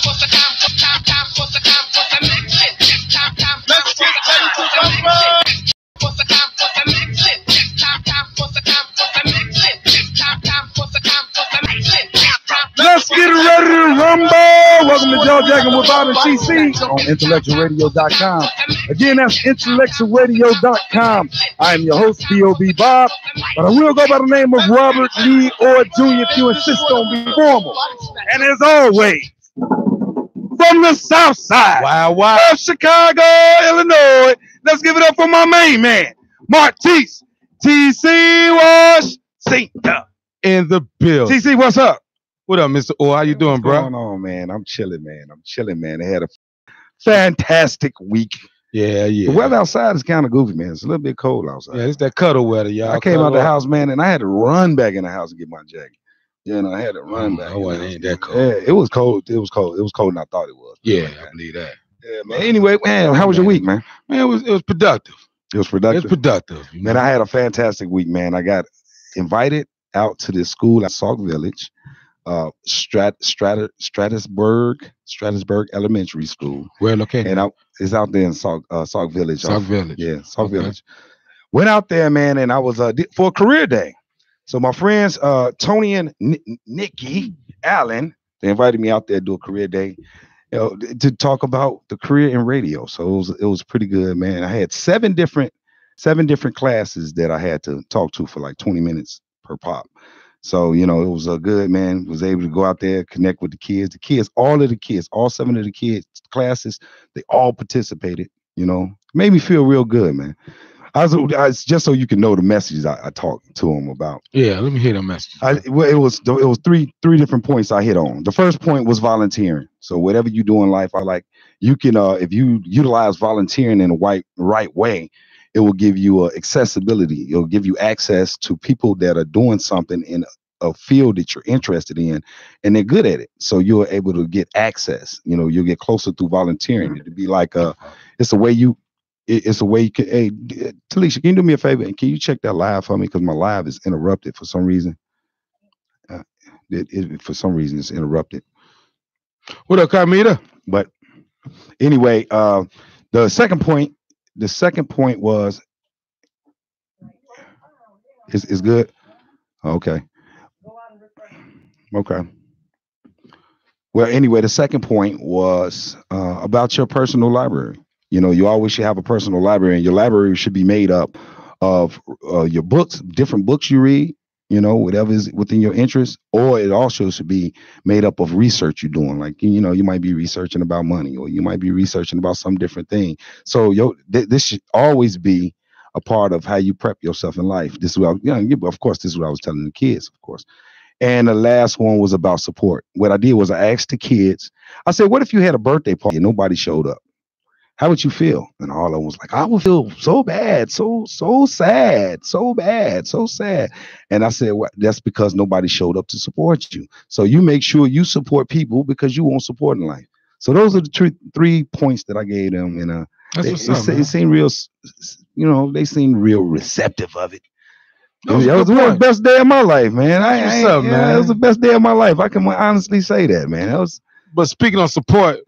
Let's get ready to rumble. Let's get ready to rumble. Welcome to Joe Jackson with Bob and CC on IntellectualRadio.com. Again, that's IntellectualRadio.com. I am your host, B.O.B. Bob, but I will go by the name of Robert Lee Orr Jr. if you insist on being formal. And as always, from the South Side of Chicago, Illinois, let's give it up for my main man, Martise T.C. Washington in the building. TC, what's up? What up, Mr. O? How you doing, bro? What's going on, man? I'm chilling, man. I had a fantastic week. Yeah. The weather outside is kind of goofy, man. It's a little bit cold outside. Yeah, it's that cuddle weather, y'all. I came out the house, man, and I had to run back in the house to get my jacket. I had to run back. Oh, it ain't that cold. Yeah, it was cold. It was colder than I thought it was. Yeah, I believe that. Yeah, man. Anyway, man, how was your week, man? Man, it was productive. It was productive? It's productive. Man, I had a fantastic week, man. I got invited out to this school at Sauk Village. Stratusburg Elementary School. Where located? And it's out there in Sauk Village. Sauk Village. Yeah, Sauk Village. Went out there, man, and I was for a career day. So my friends Tony and Nikki Allen, they invited me out there to do a career day, to talk about the career in radio. So it was pretty good, man. I had seven different classes that I had to talk to for like 20 minutes per pop. So, it was a good, man. Was able to go out there, connect with the kids. All 7 of the kids' classes, they all participated, Made me feel real good, man. I was just so you can know the messages I talked to them about. Yeah, let me hear the message. It was three different points I hit on. The first point was volunteering. So whatever you do in life, you can, if you utilize volunteering in a right way, it will give you accessibility. It'll give you access to people that are doing something in a field that you're interested in, and they're good at it. So you're able to get access. You'll get closer through volunteering. It'd be like it's a way you can. Hey, Talisha, can you do me a favor and can you check that live for me, because my live is interrupted for some reason. For some reason it's interrupted. What up, Carmita? But anyway, the second point was is good. Okay. Well, anyway, the second point was about your personal library. You always should have a personal library, and your library should be made up of your books, different books you read, whatever is within your interest, or it also should be made up of research you're doing. Like, you might be researching about money, or you might be researching about some different thing. So this should always be a part of how you prep yourself in life. This is what of course, this is what I was telling the kids, of course. And the last one was about support. What I did was I asked the kids, I said, what if you had a birthday party and nobody showed up? How would you feel? And all of them was like, I would feel so bad, so sad, so bad, so sad. And I said, well, that's because nobody showed up to support you. So you make sure you support people because you won't support in life. So those are the 3 points that I gave them. And it seemed real, they seemed real receptive of it. It was the best day of my life, man. It was the best day of my life. I can honestly say that, man. But speaking of support,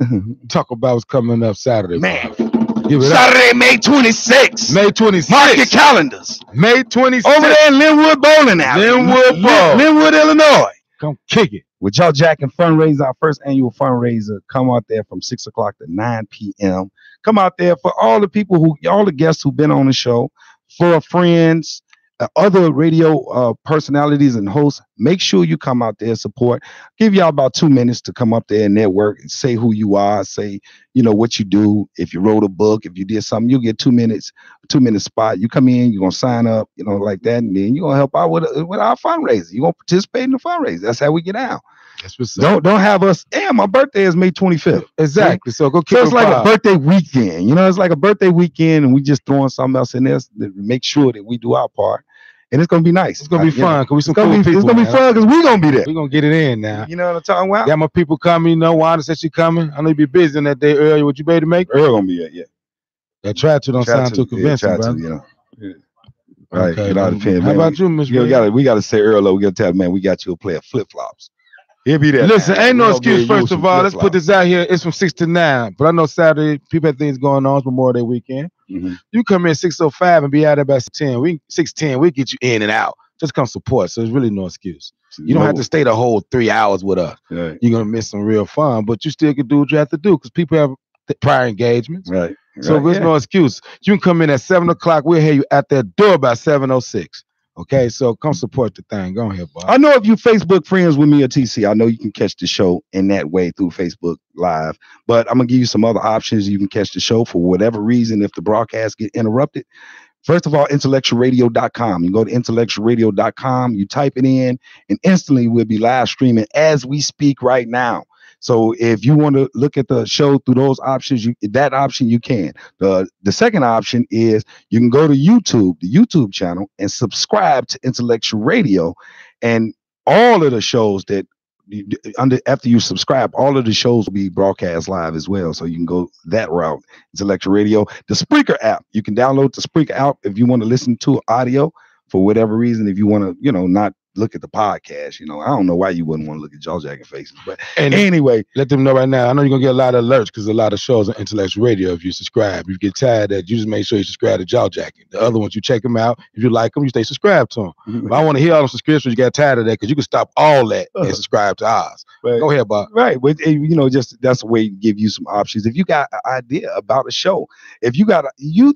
talk about what's coming up Saturday. Man, Saturday, May 26th. May 26th. Mark your calendars. May 26th. Over there in Linwood Bowling Alley. Linwood, Illinois. Come kick it. With Joe Jackson fundraiser, our first annual fundraiser. Come out there from 6 o'clock to 9 p.m. Come out there for all the guests who've been on the show, for friends, other radio personalities and hosts. Make sure you come out there, support. Give y'all about 2 minutes to come up there and network and say who you are, say what you do. If you wrote a book, if you did something, you'll get 2 minutes, 2-minute spot. You come in, you're gonna sign up, like that, and then you're gonna help out with our fundraiser. You're gonna participate in the fundraiser. That's how we get out. That's what's up. Don't have us. My birthday is May 25th. Exactly. So go kick it's like a birthday weekend. It's like a birthday weekend, and we just throwing something else in there to make sure that we do our part. And it's gonna be nice. It's gonna be fun. It's gonna be fun because we're gonna be there. We're gonna get it in now. You know what I'm talking about? Got my people coming. Wanda said she coming. I know you be busy on that day earlier. What you ready to make? Earl gonna be there, yeah. That try to don't sound too convincing, bro. Right. Okay, It all depends. How about you, Miss? We gotta say Earl. We gotta tell him, man, we got you a pair of flip flops. He'll be there. Listen, ain't no excuse. First of all, let's flip-flop. put this out here. It's from 6 to 9. But I know Saturday people have things going on. It's Memorial Day weekend. Mhm. You come in 6:05 and be out there by 6:10. 6:10. We get you in and out. Just come support. So there's really no excuse. You don't have to stay the whole 3 hours with us. Right. You're gonna miss some real fun, but you still can do what you have to do because people have prior engagements. Right. So there's no excuse. You can come in at 7 o'clock. We'll have you at that door by 7:06. Okay, so come support the thing. Go ahead, Bob. I know if you Facebook friends with me or TC, I know you can catch the show in that way through Facebook Live. But I'm gonna give you some other options. You can catch the show for whatever reason if the broadcast get interrupted. First of all, IntellectualRadio.com. You go to IntellectualRadio.com, you type it in, and instantly we'll be live streaming as we speak right now. So if you want to look at the show through those options, that option you can. The second option is you can go to YouTube, the YouTube channel, and subscribe to Intellectual Radio, and all of the shows that after you subscribe, all of the shows will be broadcast live as well. So you can go that route. Intellectual Radio, the Spreaker app. You can download the Spreaker app if you want to listen to audio for whatever reason. If you want to, not look at the podcast, I don't know why you wouldn't want to look at Jaw Jacking faces, but anyway, let them know right now. I know you're gonna get a lot of alerts because a lot of shows on Intellectual Radio. If you subscribe, if you get tired of that, you just make sure you subscribe to Jaw Jacking. The other ones, you check them out. If you like them, you stay subscribed to them. Mhm. If I want to hear all the subscriptions, you got tired of that because you can stop all that and subscribe to ours. Right. Go ahead, Bob. Right, but just that's a way to give you some options. If you got an idea about a show, if you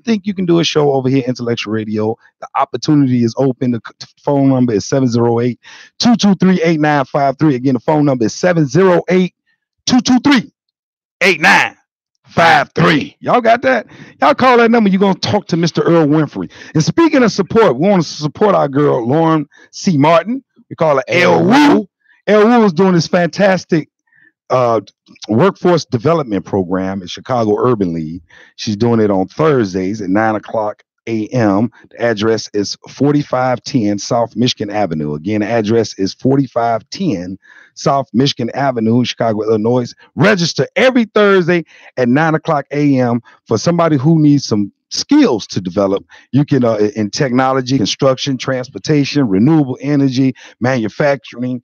think you can do a show over here, Intellectual Radio, the opportunity is open. The phone number is 708-223-8953. Again, the phone number is 708-223-8953. Y'all got that? Y'all call that number. You're going to talk to Mr. Earl Winfrey. And speaking of support, we want to support our girl, Lauren C. Martin. We call her El Woo. El Woo is doing this fantastic workforce development program at Chicago Urban League. She's doing it on Thursdays at 9 o'clock a.m. The address is 4510 South Michigan Avenue. Again, the address is 4510 South Michigan Avenue, Chicago, Illinois. Register every Thursday at 9 o'clock a.m. for somebody who needs some skills to develop. You can in technology, construction, transportation, renewable energy, manufacturing,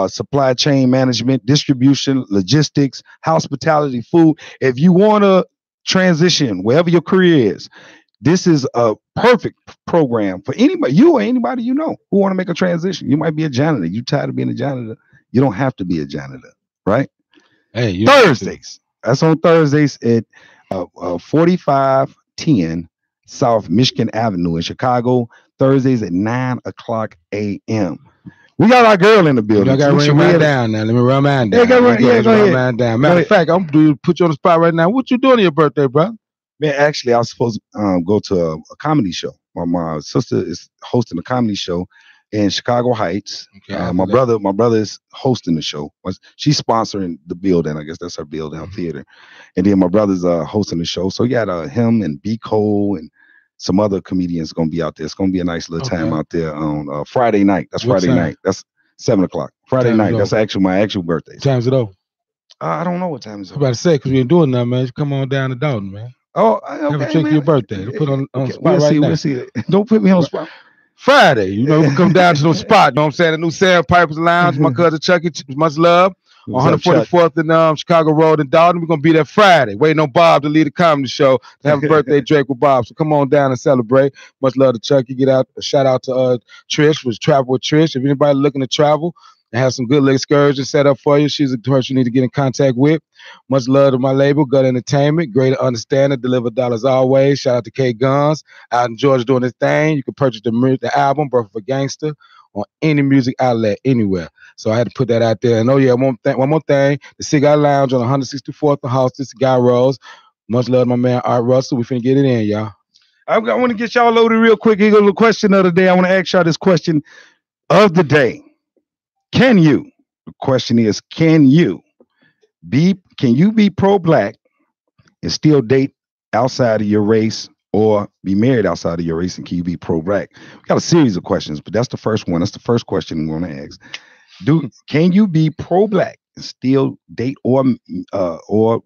supply chain management, distribution, logistics, hospitality, food. If you want to transition wherever your career is, this is a perfect program for anybody, you or anybody who want to make a transition. You might be a janitor. You tired of being a janitor. You don't have to be a janitor, right? Hey, Thursdays. That's on Thursdays at 4510 South Michigan Avenue in Chicago. Thursdays at 9 o'clock a.m. We got our girl in the building. I got to run mine down now. Let me run mine down. Go ahead. Mine down. Matter of fact, I'm going to put you on the spot right now. What you doing on your birthday, bro? Man, actually, I was supposed to go to a comedy show. My sister is hosting a comedy show in Chicago Heights. Okay, my brother is hosting the show. She's sponsoring the building. I guess that's her building, her theater. And then my brother's hosting the show. So you got him and B. Cole and some other comedians going to be out there. It's going to be a nice little time out there on Friday night. That's Friday night. That's 7 o'clock. Friday night. That's actually my actual birthday. What time is it over? I don't know what time is it. I'm about to say, because we ain't doing nothing, man. You come on down to Dalton, man. Oh, okay, have a check your birthday. Put on the spot right now. We'll see. Don't put me on the spot. Friday, we come down to the spot. You know what I'm saying? The new Sandpipers Lounge. My cousin Chucky, much love. 144th and Chicago Road in Dalton. We're gonna be there Friday. Waiting on Bob to lead the comedy show to have a birthday drink with Bob. So come on down and celebrate. Much love to Chucky. Get out. A shout out to Trish, was Travel with Trish. If anybody looking to travel and have some good excursions set up for you, she's a person you need to get in contact with. Much love to my label, Gut Entertainment. Greater Understanding, deliver dollars always. Shout out to K Guns out in Georgia doing his thing. You can purchase the album, Birth of a Gangster, on any music outlet, anywhere. So I had to put that out there. And one more thing, the Cigar Lounge on 164th and Halsted, Cigar Rose. Much love to my man Art Russell. We finna get it in, y'all. I want to get y'all loaded real quick. Here's a question of the day. I want to ask y'all this question of the day. The question is, can you be pro-black and still date outside of your race, or be married outside of your race, and can you be pro-black? We got a series of questions, but that's the first one. That's the first question we want to ask. Can you be pro-black and still date or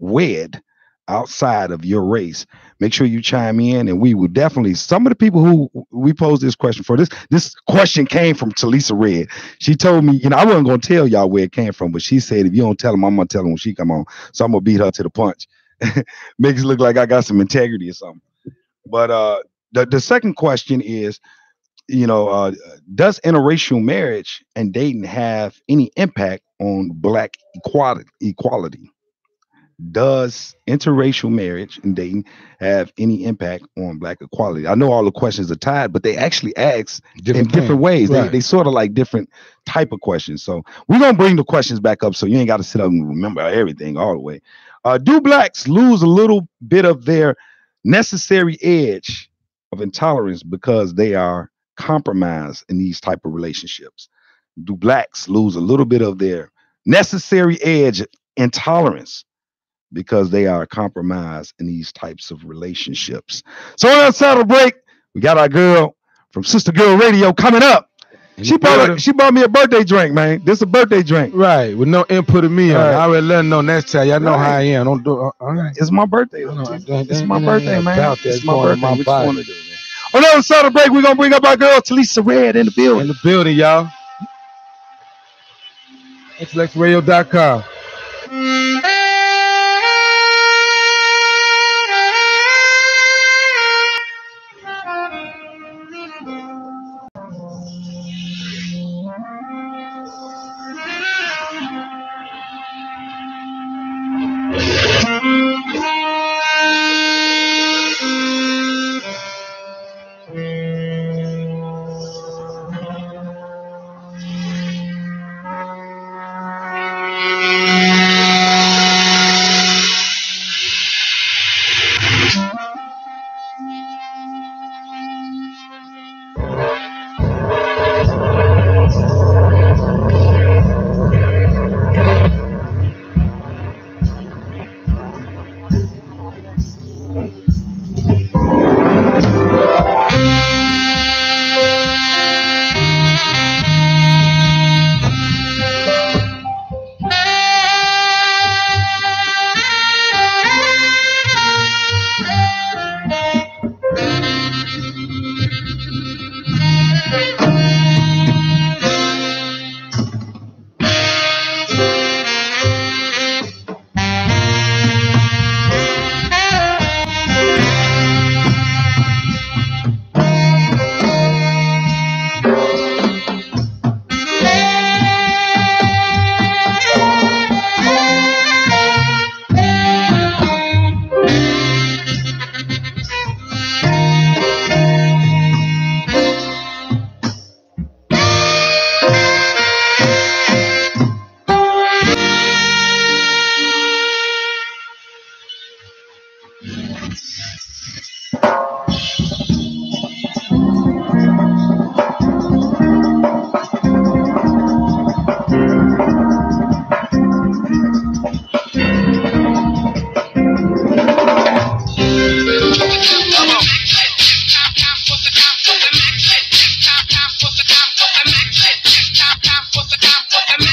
wed outside of your race, make sure you chime in, and we will definitely. Some of the people who we posed this question for, this question came from Talisa Red. She told me, I wasn't gonna tell y'all where it came from, but she said if you don't tell them, I'm gonna tell them when she come on. So I'm gonna beat her to the punch. Makes it look like I got some integrity or something. But the second question is, does interracial marriage and dating have any impact on Black equality? Does interracial marriage and dating have any impact on Black equality? I know all the questions are tied, but they actually ask in different ways. Right. They sort of like different type of questions. So we're going to bring the questions back up so you ain't got to sit up and remember everything all the way. Do Blacks lose a little bit of their necessary edge of intolerance because they are compromised in these type of relationships? Do Blacks lose a little bit of their necessary edge intolerance because they are compromised in these types of relationships? So on that side of break, we got our girl from Sister Girl Radio coming up. She bought me a birthday drink, man. This is a birthday drink. Right, with no input of me on it. I already let her know next time. Y'all know how I am. Don't do it. All right. It's my birthday. It's my birthday, man. It's my birthday. My body. On the other side of the break, we're going to bring up our girl, Talisa Red, in the building. In the building, y'all. IntellectualRadio.com.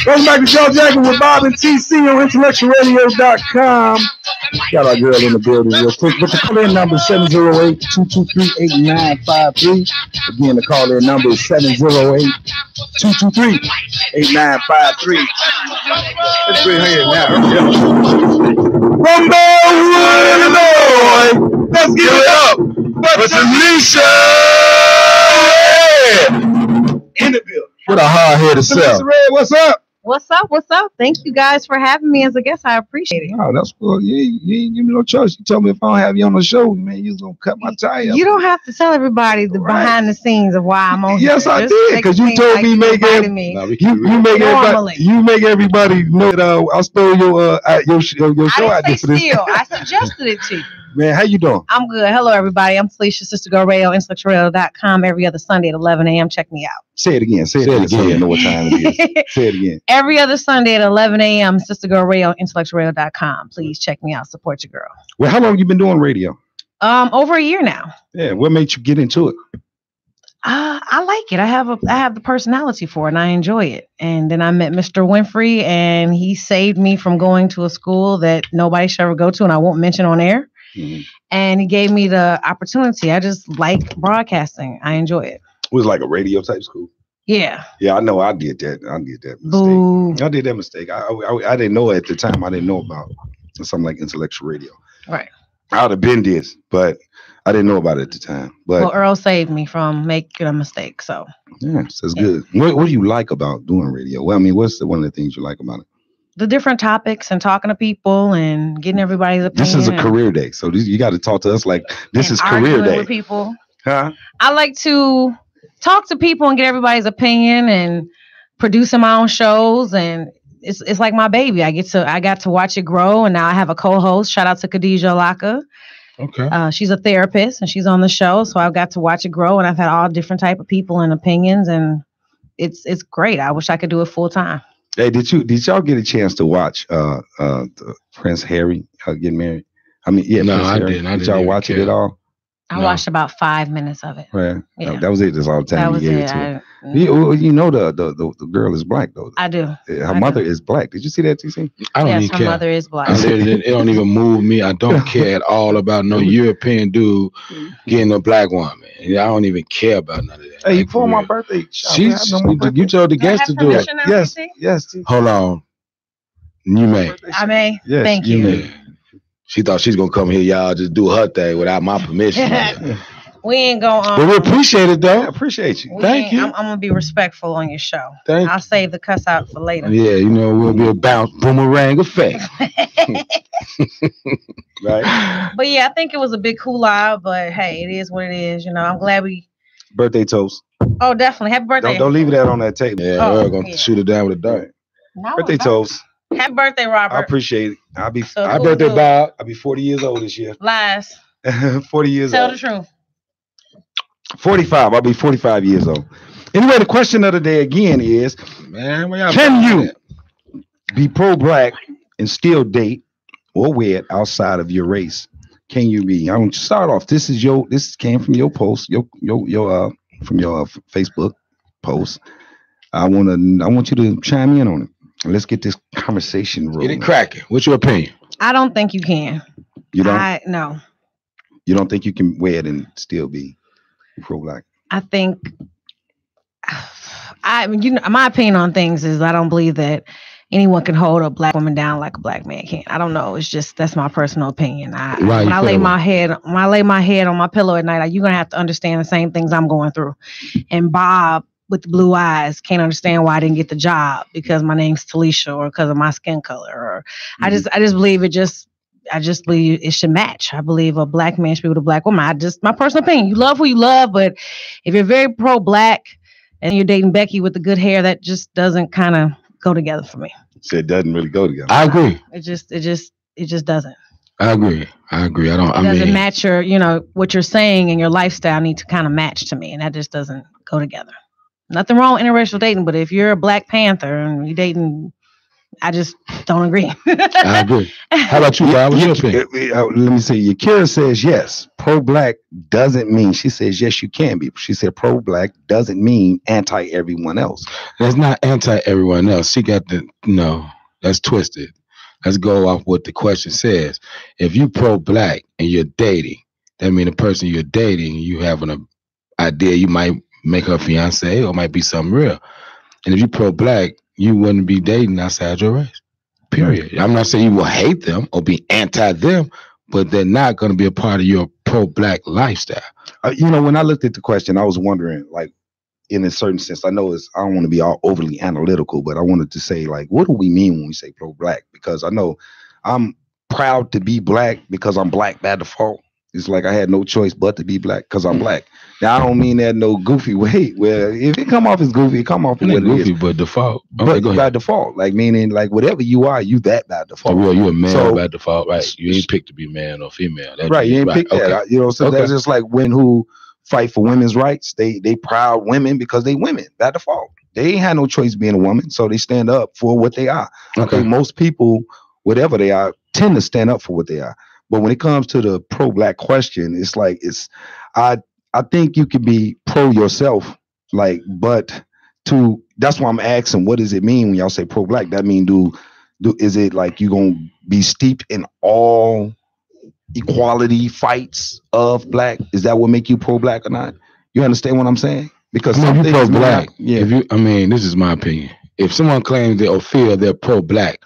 Welcome back to Joe Jackson with Bob and TC on IntellectualRadio.com. Got our girl in the building real quick. But the call-in number is 708-223-8953. Again, the call-in number is 708-223-8953. Let's bring her in now. From Illinois, let's give it up for Tanisha in the building. What a hard-headed self. What's up? What's up? What's up? Thank you guys for having me as a guest. I appreciate it. Oh, that's cool. You ain't give me no choice. You told me if I don't have you on the show, man, you was gonna cut my tie up. You don't have to tell everybody the behind the scenes of why I'm on here. Yes, I did, because you told me you make everybody know that I stole your show idea for this. I suggested it to you. Man, how you doing? I'm good. Hello, everybody. I'm Felicia, Sister Girl Radio, IntellectualRadio.com every other Sunday at 11 a.m. Check me out. Say it again. Say it again. So you know what time it is. Say it again. Every other Sunday at 11 a.m. Sister Girl Radio, IntellectualRadio.com. Please check me out. Support your girl. Well, how long you been doing radio? Over a year now. Yeah. What made you get into it? I like it. I have the personality for it, and I enjoy it. And then I met Mr. Winfrey, and he saved me from going to a school that nobody should ever go to, and I won't mention on air. Mm-hmm. And he gave me the opportunity. I just like broadcasting. I enjoy it. It was like a radio type school. Yeah. Yeah, I know. I did that mistake. Boo. I did that mistake. I didn't know at the time. I didn't know about something like intellectual radio. Right. I would have been this, but I didn't know about it at the time. But well, Earl saved me from making a mistake. So yeah, so that's good. What do you like about doing radio? Well, I mean, what's one of the things you like about it? The different topics and talking to people and getting everybody's opinion. This is a career day, so you got to talk to us like this is career day. With people. Huh? I like to talk to people and get everybody's opinion and producing my own shows, and it's like my baby. I got to watch it grow, and now I have a co-host. Shout out to Khadija Alaka. Okay. She's a therapist and she's on the show, so I've got to watch it grow, and I've had all different type of people and opinions, and it's great. I wish I could do it full time. Hey, did y'all get a chance to watch Prince Harry get married? I mean, yeah, no, Prince I Harry. didn't. Did y'all watch it at all? I watched about 5 minutes of it. Right. Yeah. That was it. That's all the time That was you gave it. it to her. You know the girl is black though. I do. Her mother is black. Did you see that, TC? I don't yes, even her care. mother is black. It don't even move me. I don't care at all about no European dude getting a black woman. I don't even care about none of that. Hey, for my birthday, you told the guest to do it. Yes. Hold on. You may. I may. Yes, Thank you. May. She thought she's gonna come here, y'all, just do her thing without my permission. We ain't going But we appreciate it though. I appreciate you. Thank you. I'm gonna be respectful on your show. I'll save the cuss out for later. Yeah, we'll be a bounce boomerang effect. Right. But yeah, I think it was a big hula, but hey, it is what it is. I'm glad we. Birthday toast. Oh, definitely. Happy birthday. Don't leave that on that table. Yeah, we're gonna shoot it down with a dart. No, birthday toast. Happy birthday, Robert. I appreciate it. Happy cool, birthday, Bob. I'll be 40 years old this year. Lies. 40 years Tell old. the truth. 45. I'll be 45 years old. Anyway, the question of the day again is, man, can you be pro-black and still date or wed outside of your race? Can you be? I want to start off. This came from your post, your Facebook post. I want you to chime in on it. Let's get this conversation rolling. Get it cracking. What's your opinion? I don't think you can. You don't? No. You don't think you can wed and still be pro-black? I think my opinion on things is I don't believe that anyone can hold a black woman down like a black man can. I don't know. It's just that's my personal opinion. When I lay my head on my pillow at night, you're gonna have to understand the same things I'm going through. And Bob with the blue eyes can't understand why I didn't get the job because my name's Talisha or because of my skin color. Or I just believe I just believe it should match. I believe a black man should be with a black woman. My personal opinion. You love who you love, but if you're very pro-black and you're dating Becky with the good hair, that just doesn't kind of go together for me. So it doesn't really go together. I agree. It just doesn't. I agree. It doesn't match your, what you're saying and your lifestyle need to kind of match to me, and that just doesn't go together. Nothing wrong with interracial dating, but if you're a Black Panther and you're dating, I just don't agree. I agree. How about you, Bob? What's your opinion? Let me say, Yakira says yes. Pro-black doesn't mean, she says yes, you can be. She said pro-black doesn't mean anti-everyone else. That's not anti-everyone else. She got that's twisted. Let's go off what the question says. If you pro-black and you're dating, that means the person you're dating, you have an idea you might make her fiance or might be something real. And if you pro-black, you wouldn't be dating outside your race. Period. I'm not saying you will hate them or be anti them, but they're not going to be a part of your pro-black lifestyle. When I looked at the question, I was wondering, like, in a certain sense, I don't want to be all overly analytical, but I wanted to say, like, what do we mean when we say pro-black? Because I know I'm proud to be black because I'm black by default. It's like I had no choice but to be black because I'm black. Now, I don't mean that no goofy way. Well, if it come off as goofy, it come off as what goofy, it is. But default. Okay, but by default, like meaning like whatever you are, you that by default. Oh, well, you a man by default, right? You ain't picked to be man or female. Right, you ain't picked that. So that's just like women who fight for women's rights. They proud women because they women by default. They ain't had no choice being a woman, so they stand up for what they are. Okay. I think most people, whatever they are, tend to stand up for what they are. But when it comes to the pro-black question, it's like I think you could be pro yourself, like, but that's why I'm asking, what does it mean when y'all say pro-black? That mean is it like you gonna be steeped in all equality fights of black? Is that what make you pro-black or not? You understand what I'm saying? Because some things pro-black. Yeah. This is my opinion. If someone claims or feel they're pro-black,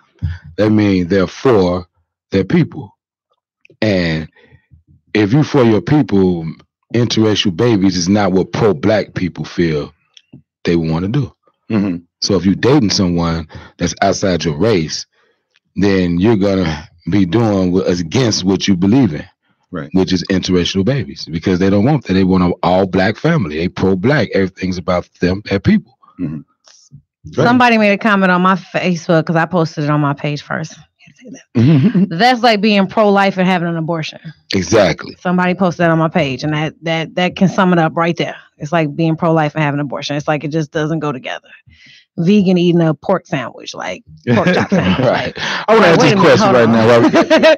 that means they're for their people. And if you for your people, interracial babies is not what pro-black people feel they want to do. Mm-hmm. So if you're dating someone that's outside your race, then you're gonna be doing against what you believe in, right? Which is interracial babies, because they don't want that. They want an all-black family. They pro-black. Everything's about them, their people. Mm-hmm. Somebody made a comment on my Facebook because I posted it on my page first. Mm-hmm. That's like being pro-life and having an abortion. Exactly. Somebody posted that on my page, and that can sum it up right there. It's like being pro-life and having an abortion. It's like it just doesn't go together. Vegan eating a pork sandwich, like pork chop sandwich. Right. I want to ask this question right now,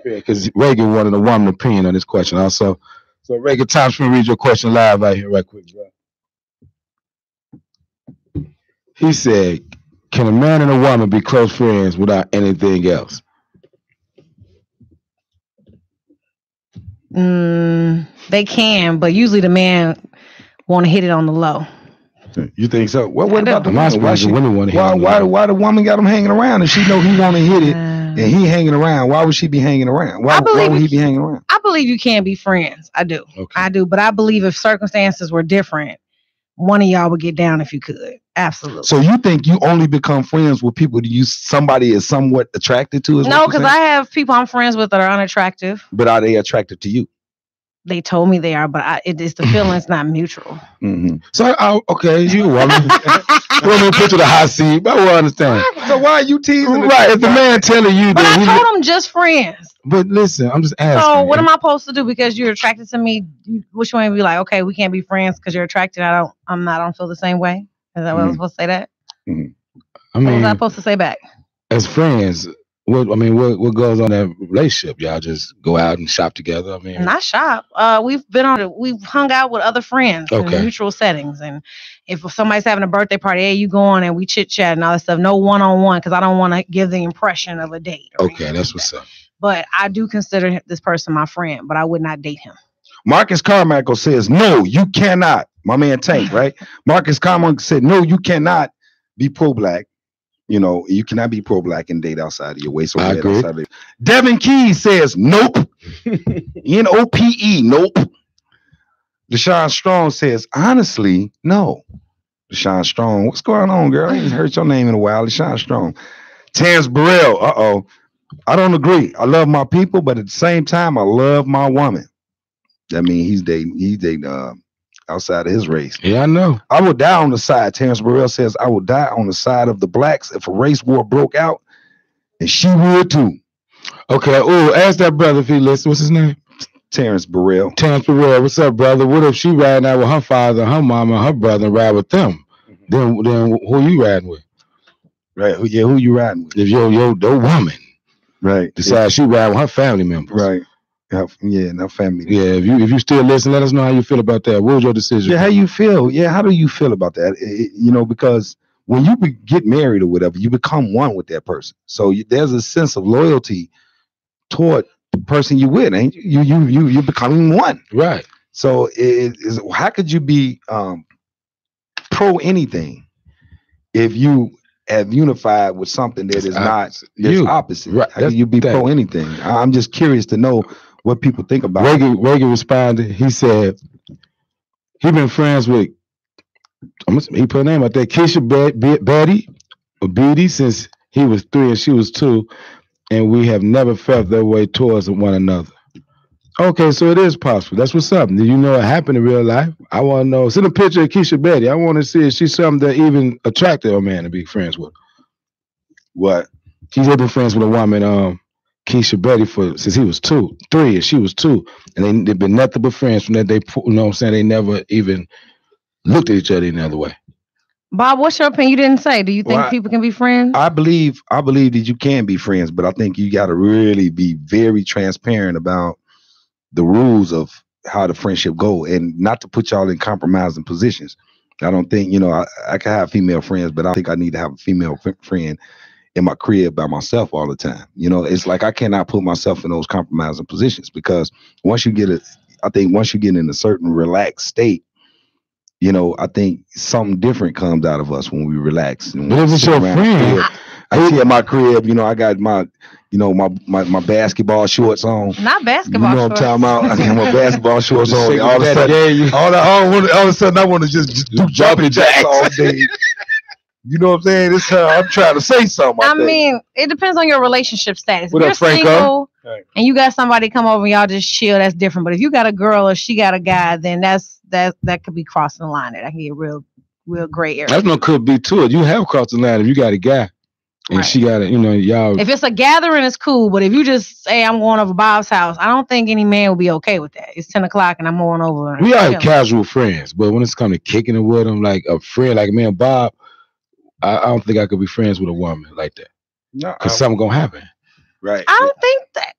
because Reagan wanted a woman opinion on this question also. So Reagan, time's for me to read your question live right here, right quick, bro. He said, "Can a man and a woman be close friends without anything else?" They can, but usually the man want to hit it on the low. You think so? Well, what about the woman? Why the woman got him hanging around if she know he want to hit it and he hanging around? Why would she be hanging around? Why would he be hanging around? I believe you can be friends. I do. Okay. I do. But I believe if circumstances were different, one of y'all would get down if you could. Absolutely. So you think you only become friends with people that somebody is somewhat attracted to? No, because I have people I'm friends with that are unattractive. But are they attracted to you? They told me they are, but it's the feeling's not mutual. Mm-hmm. So, okay, you want me to put you the hot seat, but I will understand. So why are you teasing? Right, if the man telling you but I told him just friends. But listen, I'm just asking. So what am I supposed to do? Because you're attracted to me, which one would be like, okay, we can't be friends because you're attracted. I don't feel the same way. Is that what I'm supposed to say that? Mm-hmm. What was I supposed to say back? As friends, what goes on in that relationship? Y'all just go out and shop together? Not shop. We've hung out with other friends in mutual settings. And if somebody's having a birthday party, hey, you go on and we chit chat and all that stuff. No one-on-one, because I don't want to give the impression of a date. Okay, that's what's up. But I do consider this person my friend, but I would not date him. Marcus Carmichael says, no, you cannot. My man Tank, right? Marcus Carmichael said, no, you cannot be pro-black. You know, you cannot be pro-black and date outside of your waist. I agree. Devin Keys says, nope. N-O-P-E, nope. Deshaun Strong says, honestly, no. Deshaun Strong, what's going on, girl? I ain't heard your name in a while. Deshaun Strong. Terrence Burrell, I don't agree. I love my people, but at the same time, I love my woman. That means he's dating outside of his race. Yeah, I know. I would die on the side. Terrence Burrell says, I would die on the side of the blacks if a race war broke out, and she would too. Okay. Oh, ask that brother if he listens. What's his name? Terrence Burrell. Terrence Burrell. What's up, brother? What if she riding out with her father, her mama, her brother, and ride with them? Mm-hmm. Then who you riding with? Right. Yeah, who you riding with? If your woman, right, decides she riding with her family members, right. Yeah, no family. Yeah, if you still listen, let us know how you feel about that. What was your decision? Yeah, how you feel? Yeah, how do you feel about that? Because when you get married or whatever, you become one with that person. So there's a sense of loyalty toward the person you with, ain't you? You're becoming one, right? So how could you be pro anything if you have unified with something that is not opposite? Right. How can you be pro anything? I'm just curious to know what people think about it. Reagan responded. He said he been friends with, he put a name out there, Keisha Beatty since he was 3 and she was 2, and we have never felt that way towards one another. Okay, so it is possible. That's what's up. Do you know it happened in real life? I want to know. Send a picture of Keisha Betty. I want to see if she's something that even attracted a man to be friends with. What? He's been friends with a woman, Keisha Betty, since he was 3 and she was 2, and they've been nothing but friends from that. They, you know what I'm saying? They never even looked at each other any other way. Bob, what's your opinion? You didn't say. Do you think people can be friends? I believe that you can be friends, but I think you got to really be very transparent about the rules of how the friendship go, and not to put y'all in compromising positions. I don't think, I can have female friends, but I think I need to have a female friend in my crib by myself all the time. It's like I cannot put myself in those compromising positions, because once you get in a certain relaxed state, I think something different comes out of us when we relax. And but if it's your friend, I see at my crib, I got my, my basketball shorts on. Not basketball shorts. What I'm talking about? I got my basketball shorts on. All of a sudden, I want to just do jumping jacks all day. You know what I'm saying? I'm trying to say something. I mean, it depends on your relationship status. What if up, you're Franco? single and you got somebody come over and y'all just chill, that's different. But if you got a girl or she got a guy, then that could be crossing the line. That can get real gray area. That's no could be to it. You have crossed the line if you got a guy and she got it. Y'all. If it's a gathering, it's cool. But if you just say I'm going over Bob's house, I don't think any man will be okay with that. It's 10 o'clock and I'm going over. We are casual friends, but when it's come to kicking it with them, like a friend, like me and Bob, I don't think I could be friends with a woman like that. No, because something gonna happen. Right. I don't think that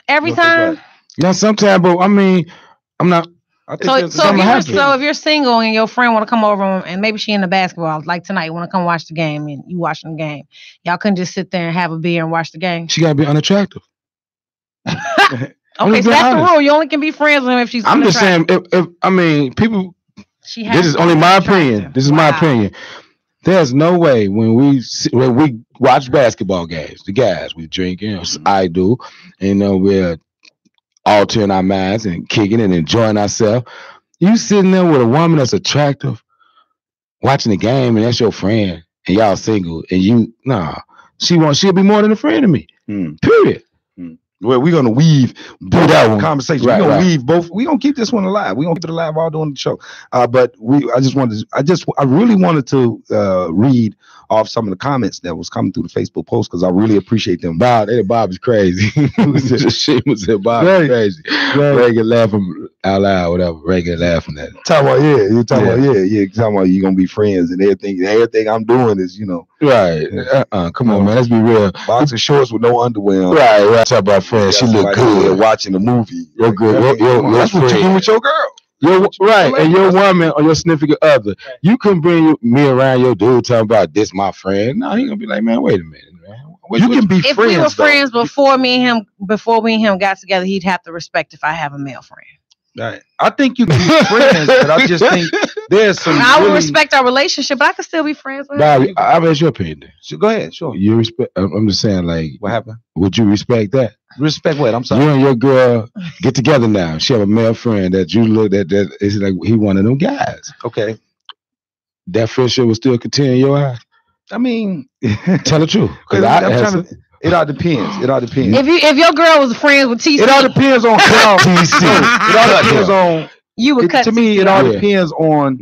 every time. Yeah, sometimes, but I mean, I'm not. So if you're single and your friend want to come over and maybe she into basketball, like tonight, want to come watch the game and you watching the game, y'all couldn't just sit there and have a beer and watch the game. She gotta be unattractive. Okay, so that's the rule. You only can be friends with her if she's. I'm just saying. If I mean, people. This is only my opinion. This is my opinion. There's no way when we watch basketball games, the guys, we drink, I do, we're altering our minds and kicking and enjoying ourselves. You sitting there with a woman that's attractive, watching the game, and that's your friend, and y'all single, and she'll be more than a friend to me. Period. Well, we're gonna weave that conversation. Right, we're gonna weave both. We're gonna keep this one alive. We're gonna keep it alive all during the show. But I really wanted to read off some of the comments that was coming through the Facebook post, because I really appreciate them. Bob is crazy. She said Bob is crazy. Reagan laughing out loud, whatever. Reagan laughing at it. Talking about you're talking about you're gonna be friends and everything I'm doing is right. Come on, man. Let's be real. Boxing shorts with no underwear on. Right. Talk about friends. She look good watching the movie. You're good. That's what you do with your girl. And your woman or your significant other, you couldn't bring me around your dude talking about this my friend. No, he gonna be like, man, wait a minute, man. You can be if friends. If we were friends before me and him got together, he'd have to respect if I have a male friend. Right. I think you can be friends, but I just think there's some. I would respect our relationship, but I could still be friends with him. I'll ask your opinion. So go ahead, sure. You respect? I'm just saying, like, what happened? Would you respect that? Respect what? I'm sorry. You and your girl get together now. She have a male friend that you look at that is like he one of them guys. Okay. That friendship will still continue in your eyes. I mean, tell the truth. It all depends. It all depends. If your girl was friends with TC, it all depends on TC. It all depends on you would cut. To me, it all depends on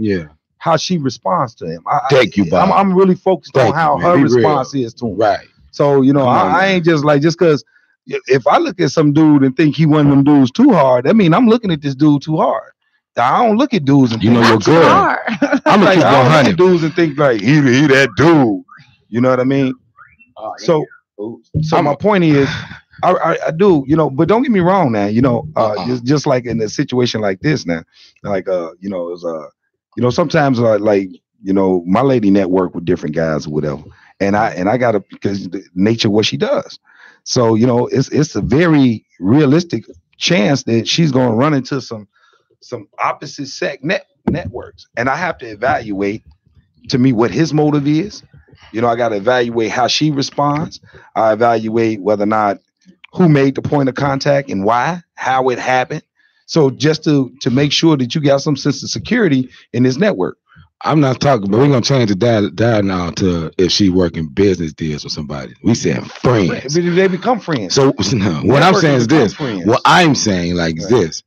how she responds to him. Thank you, Bob. I'm really focused on how her response is to him. Right. So I ain't just because if I look at some dude and think he one of them dudes too hard, that mean I'm looking at this dude too hard. I don't look at dudes and think your girl. I'm like, I don't look at dudes and think like he that dude. You know what I mean? So my point is, I do, but don't get me wrong now, just like in a situation like this now, like, sometimes my lady network with different guys or whatever. And I got to, because the nature of what she does. So, it's a very realistic chance that she's going to run into some opposite sex networks. And I have to evaluate, to me, what his motive is. I got to evaluate how she responds. I evaluate whether or not who made the point of contact and why, how it happened. So just to make sure that you got some sense of security in this network. I'm not talking, but we're going to change the dial now to if she working business deals with somebody. We saying friends. They become friends. So what I'm saying is this. Friends. What I'm saying is this.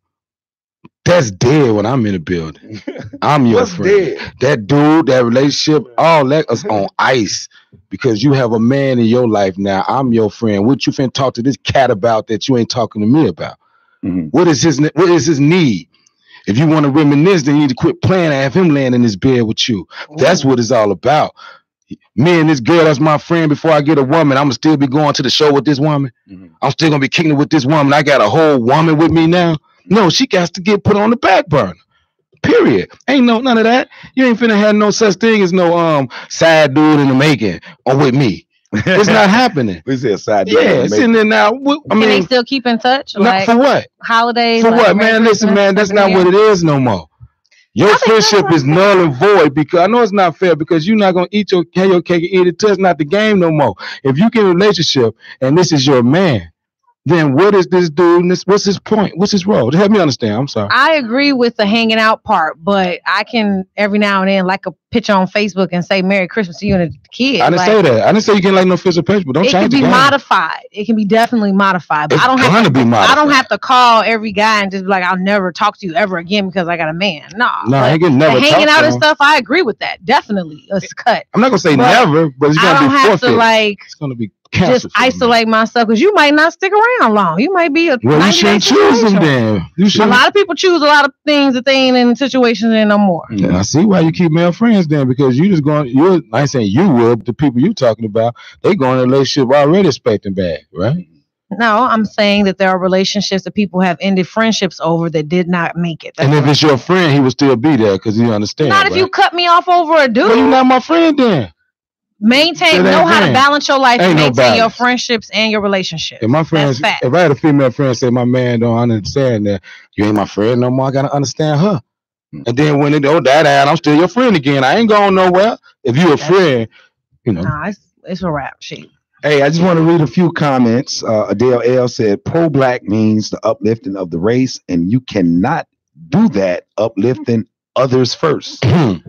That's dead when I'm in the building. I'm your friend. Dead? That dude, that relationship, all that is on ice because you have a man in your life now. I'm your friend. What you finna talk to this cat about that you ain't talking to me about? Mm-hmm. What is his need? If you want to reminisce, then you need to quit playing and have him laying in his bed with you. Ooh. That's what it's all about. Me and this girl, that's my friend. Before I get a woman, I'm gonna still be going to the show with this woman. Mm-hmm. I'm still gonna be kicking it with this woman. I got a whole woman with me now. No, she got to get put on the back burner. Period. Ain't none of that. You ain't finna have no such thing as no side dude in the making or with me. It's not happening. We said side dude. Yeah, it's in there now. Can they still keep in touch? Like, for what? Holidays? For what, man? Listen, man, that's not what it is no more. Your friendship is null and void because I know it's not fair because you're not gonna eat your cake and eat it too. It's not the game no more. If you get in a relationship and this is your man, then what is this dude? What's his point? What's his role? Help me understand. I'm sorry. I agree with the hanging out part, but I can every now and then like a picture on Facebook and say Merry Christmas to you and the kid. I didn't say that. I didn't say you can like no physical picture, but don't change it. It can be modified. It can be definitely modified. But I don't have to call every guy and just be like, I'll never talk to you ever again because I got a man. No, I can never hanging out and stuff. I agree with that. Definitely, it's cut. I'm not gonna say never, but it's gonna be forfeit. It's gonna be just isolate myself because you might not stick around long. You might be you shouldn't choose them then. A lot of people choose a lot of things that they ain't in situations in no more. Yeah, I see why you keep male friends then because you just going. I ain't saying you would, but the people you talking about, they go in a relationship already expecting bad, right? No, I'm saying that there are relationships that people have ended friendships over that did not make it. And if it's your friend, he would still be there because you understand. Not if you cut me off over a dude. Well, you're not my friend then. Know how to balance your life and maintain your friendships and your relationships. If my friends, if I had a female friend say my man don't understand that you ain't my friend no more, I gotta understand her. And then when it die down, I'm still your friend again. I ain't going nowhere. If you a friend, you know. Nah, it's a rap sheet. Hey, I just want to read a few comments. Adele L said, pro-black means the uplifting of the race, and you cannot do that uplifting others first. I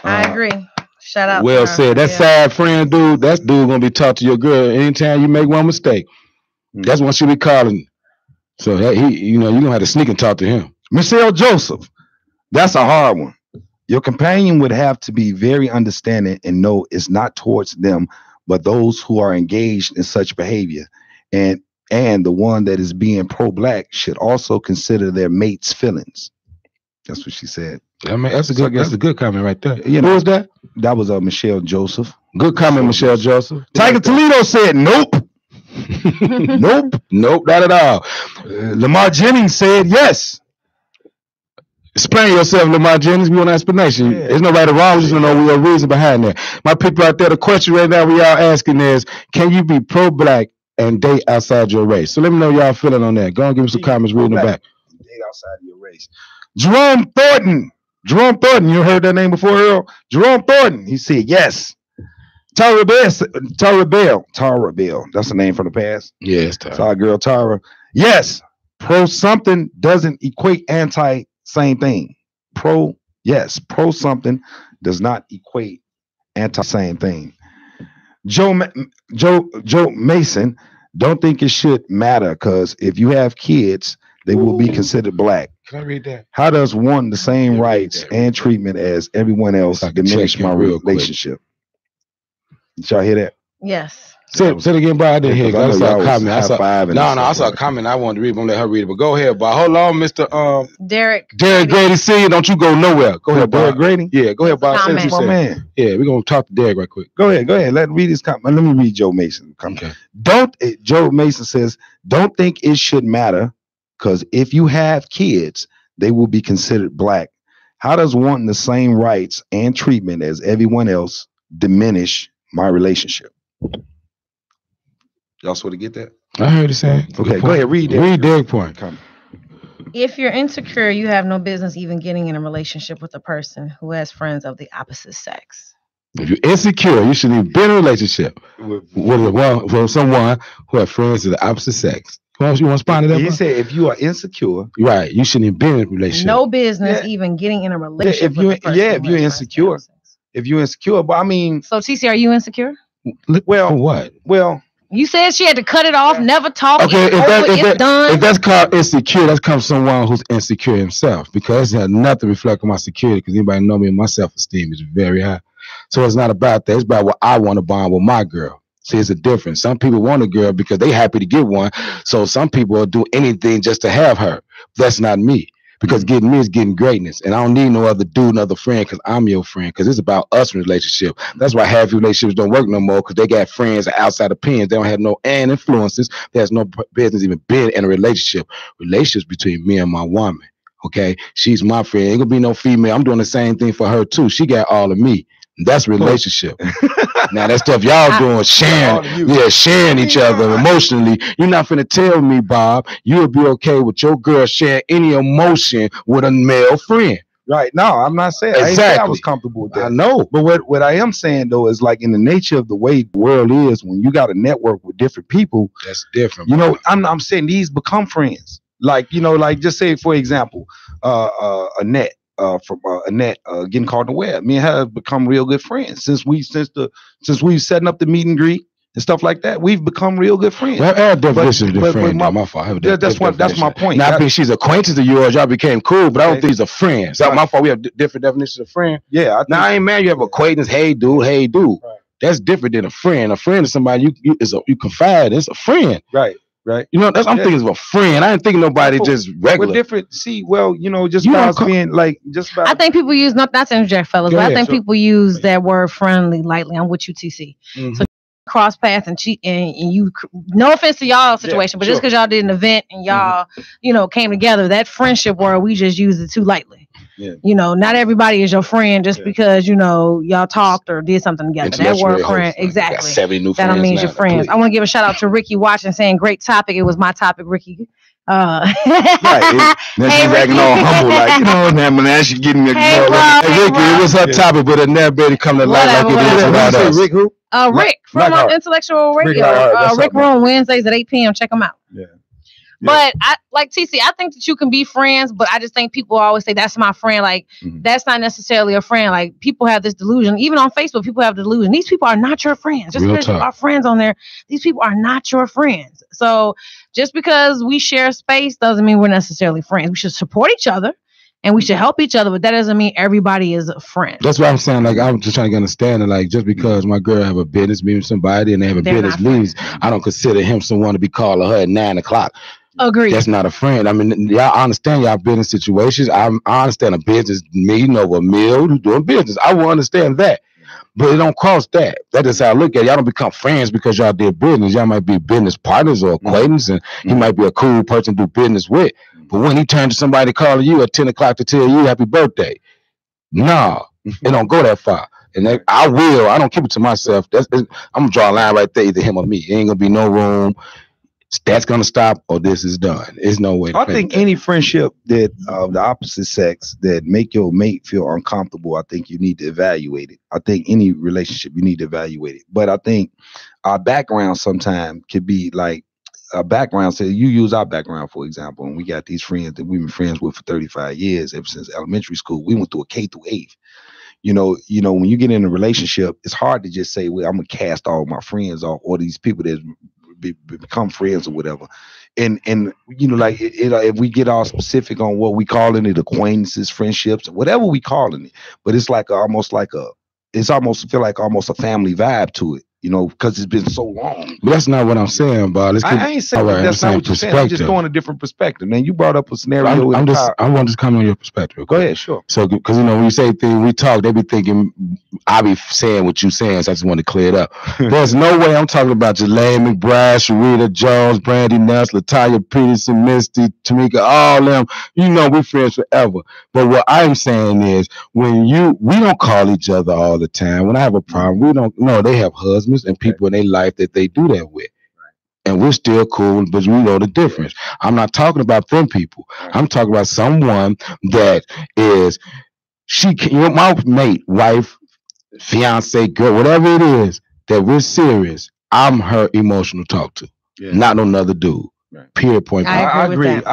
agree. Shout out. Well said. That sad friend dude, that dude gonna be taught to your girl anytime you make one mistake. That's what she be calling. So that you gonna have to sneak and talk to him. Michelle Joseph, that's a hard one. Your companion would have to be very understanding and know it's not towards them, but those who are engaged in such behavior. And the one that is being pro-black should also consider their mate's feelings. That's what she said. I mean, that's a good comment right there. You know, who was that? That was Michelle Joseph. Good comment, Michelle Joseph. Tiger Toledo said, nope. Nope, not at all. Lamar Jennings said yes. Explain yourself, Lamar Jennings. We want an explanation. Yeah. There's no right or wrong. We just want to know the reason behind that. My people out there, the question right now we all asking is, can you be pro-black and date outside your race? So let me know y'all feeling on that. Go and give me some comments reading the back. Date outside your race. Jerome Thornton, you heard that name before, Earl? Jerome Thornton, he said yes. Tara Bell, that's the name from the past. Yes, Tara. It's our girl Tara. Yes, pro something doesn't equate anti same thing. Pro something does not equate anti same thing. Joe Mason, don't think it should matter because if you have kids, they will be considered black. Can I read that? How does one the same rights and treatment as everyone else diminish my relationship? Did y'all hear that? Yes. Say it again, bro. I didn't hear. I saw a comment. I saw a comment. I wanted to read. I'm gonna let her read it. But go ahead, Bob. Hold on, Mr. Derek Grady Senior. Don't you go nowhere. Go ahead, Derek Grady. Yeah, go ahead, Bob. Say what you said. Man. Yeah, we're gonna talk to Derek right quick. Go ahead. Let me read his comment. Let me read Joe Mason. Okay. Joe Mason says, don't think it should matter because if you have kids, they will be considered black. How does wanting the same rights and treatment as everyone else diminish my relationship? Y'all sort of get that? I heard it saying. Okay, go ahead. Read Derek's point. If you're insecure, you have no business even getting in a relationship with a person who has friends of the opposite sex. If you're insecure, you shouldn't even be in a relationship with someone who has friends of the opposite sex. You want to respond to that? He said, if you are insecure, right, you shouldn't even be in a relationship. No business even getting in a relationship. If you're insecure, but I mean, so TC, are you insecure? Well, for what? Well, you said she had to cut it off, never talk. Okay, if that's called insecure, that's comes from someone who's insecure himself, because it has nothing to reflect on my security, because anybody know me and my self-esteem is very high. So it's not about that. It's about what I want to bond with my girl. See, it's a difference. Some people want a girl because they happy to get one. So some people will do anything just to have her. That's not me. because getting me is getting greatness, and I don't need no other dude, another friend, because I'm your friend. Because it's about us in relationship. That's why half relationships don't work no more, because they got friends outside opinions. They don't have no influences. There's no business even being in a relationship. Relationships between me and my woman. Okay, she's my friend. Ain't gonna be no female. I'm doing the same thing for her too. She got all of me. That's relationship. Now that stuff y'all doing, sharing each other emotionally. You're not finna tell me, Bob, you'll be okay with your girl sharing any emotion with a male friend. Right. No, I'm not saying. Exactly. I ain't say I was comfortable with that. I know. But what I am saying though is like in the nature of the way the world is, when you got to network with different people, that's different. You know, I'm saying these become friends. Like, you know, like just say for example, Annette. From Annette getting caught in the web. Me and her have become real good friends since we've setting up the meet and greet and stuff like that. We've become real good friends. Well, our definition of friend. My fault. That's my point. Now I think she's acquaintance of yours. Y'all became cool, but I don't think he's a friend. So my fault. We have different definitions of friend. Yeah. I ain't mad. You have acquaintance. Hey, dude. Right. That's different than a friend. A friend is somebody you confide. It's a friend. Right. You know, I'm thinking of a friend. I ain't thinking nobody just regular. We're different. See, well, you know, just about being like, just about. I think people use, not to interject, fellas, but I think people use that word friendly lightly. I'm with you, TC. Mm-hmm. So cross paths and cheat, and you, no offense to y'all situation, but just because y'all did an event and y'all, you know, came together, that friendship word, we just use it too lightly. Yeah. You know, not everybody is your friend just because, you know, y'all talked or did something together. That word friend, exactly. 70 new that means you're friends. I want to give a shout out to Ricky Watson saying, great topic. It was my topic, Ricky. Right. Now she's acting all humble, like, you know, man, she's getting me. Hey, Ricky, it was her topic, but it never been come to life like it is. Rick who? Rick from Intellectual Radio. Rick Room Wednesdays at 8 p.m. Check them out. Yeah. But I like TC, I think that you can be friends, but I just think people always say that's my friend. Like that's not necessarily a friend. Like people have this delusion. Even on Facebook, people have the delusion. These people are not your friends. Just because you are friends on there, these people are not your friends. So just because we share space doesn't mean we're necessarily friends. We should support each other and we should help each other, but that doesn't mean everybody is a friend. That's what I'm saying. Like I'm just trying to understand it. Like just because my girl have a business meeting with somebody and they have a business meetings, I don't consider him someone to be calling her at 9 o'clock. Agreed. That's not a friend. I mean, y'all understand y'all business situations. I understand a business meeting over a meal, doing business. I will understand that. But it don't cross that. That is how I look at it. Y'all don't become friends because y'all did business. Y'all might be business partners or acquaintances, and he might be a cool person to do business with. But when he turns to somebody calling you at 10 o'clock to tell you happy birthday, no, it don't go that far. And I don't keep it to myself. I'm going to draw a line right there, either him or me. It ain't going to be no room. That's gonna stop, or this is done. There's no way. I think any friendship that the opposite sex that make your mate feel uncomfortable, I think you need to evaluate it. I think any relationship you need to evaluate it. But I think our background sometimes could be like a background. Say you use our background for example, and we got these friends that we've been friends with for 35 years, ever since elementary school. We went through a K through 8. You know, when you get in a relationship, it's hard to just say, well, I'm gonna cast all my friends off or these people that become friends or whatever, and you know, like if we get all specific on what we calling it, acquaintances, friendships, whatever we calling it, but it's like almost feel like almost a family vibe to it, you know, because it's been so long. But that's not what I'm saying, Bob. I ain't saying that's not what you're saying. I'm just throwing a different perspective. Man, you brought up a scenario. I want to comment on your perspective. Go ahead, sure. So, because you know, when you say things, we talk, they be thinking I be saying what you saying, so I just want to clear it up. There's no way I'm talking about Jelaine McBride, Sharita Jones, Brandy Nuss, Latanya Peterson, Misty, Tamika, all them. You know, we friends forever. But what I'm saying is, when we don't call each other all the time. When I have a problem, we don't know they have husbands and people in their life that they do that with. And we're still cool, but we know the difference. I'm not talking about them people. I'm talking about someone that is, my mate, wife, fiance, girl, whatever it is, that we're serious. I'm her emotional talk to, not no other dude. Right. Period. Point. I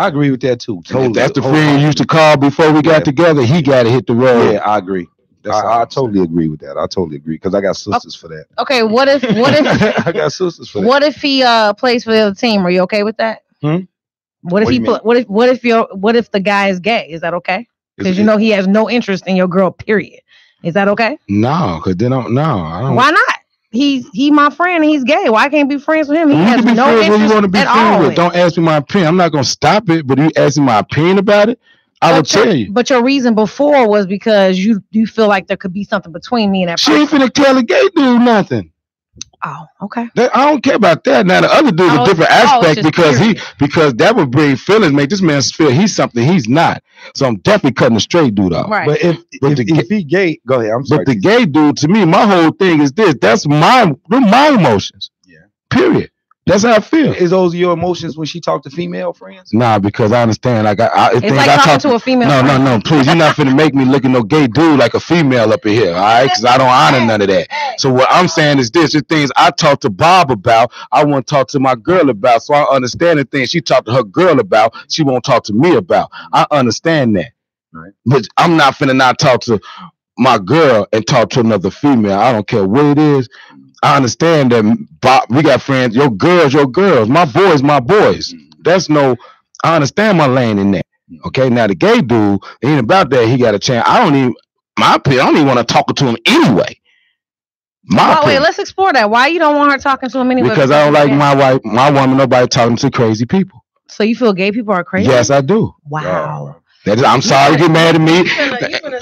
agree with that too. Totally. That's the friend you used to call before we got together. He got to hit the road. Yeah, I agree. I totally agree with that. I totally agree because I got sisters for that. Okay, what if I got sisters for that. What if he plays for the other team? Are you okay with that? What if what if the guy is gay? Is that okay? Because you know he has no interest in your girl. Period. Is that okay? No, because then I don't. Why not? He's my friend and he's gay. Why can't I be friends with him? He has no interest you want to be at friends all. With. Don't ask me my opinion. I'm not gonna stop it, but you ask me my opinion about it. I would tell you. But your reason before was because you feel like there could be something between me and that person. She ain't finna tell a gay dude nothing. Oh, okay. I don't care about that. Now the other dude's a different aspect because that would bring feelings, make this man feel he's something he's not. So I'm definitely cutting the straight dude off. Right. But if he gay, go ahead. I'm sorry. But the gay dude, to me, my whole thing is this. That's my emotions. Yeah. Period. That's how I feel. Is those your emotions when she talked to female friends? Nah, because I understand. Like it's like talking to a female. No. Please, you're not finna make me look at no gay dude like a female up in here, all right? Because I don't honor none of that. So what I'm saying is this: the things I talk to Bob about, I want to talk to my girl about. So I understand the things she talked to her girl about, she won't talk to me about. I understand that. Right. But I'm not finna not talk to my girl and talk to another female. I don't care what it is. I understand that, Bob, we got friends. Your girls, my boys, my boys. I understand my lane in that. Okay, now the gay dude, it ain't about that. He got a chance. I don't even want to talk to him anyway. Wait, let's explore that. Why you don't want her talking to him anyway? Because I don't like my woman, nobody talking to crazy people. So you feel gay people are crazy? Yes, I do. Wow. I'm sorry to get mad at me.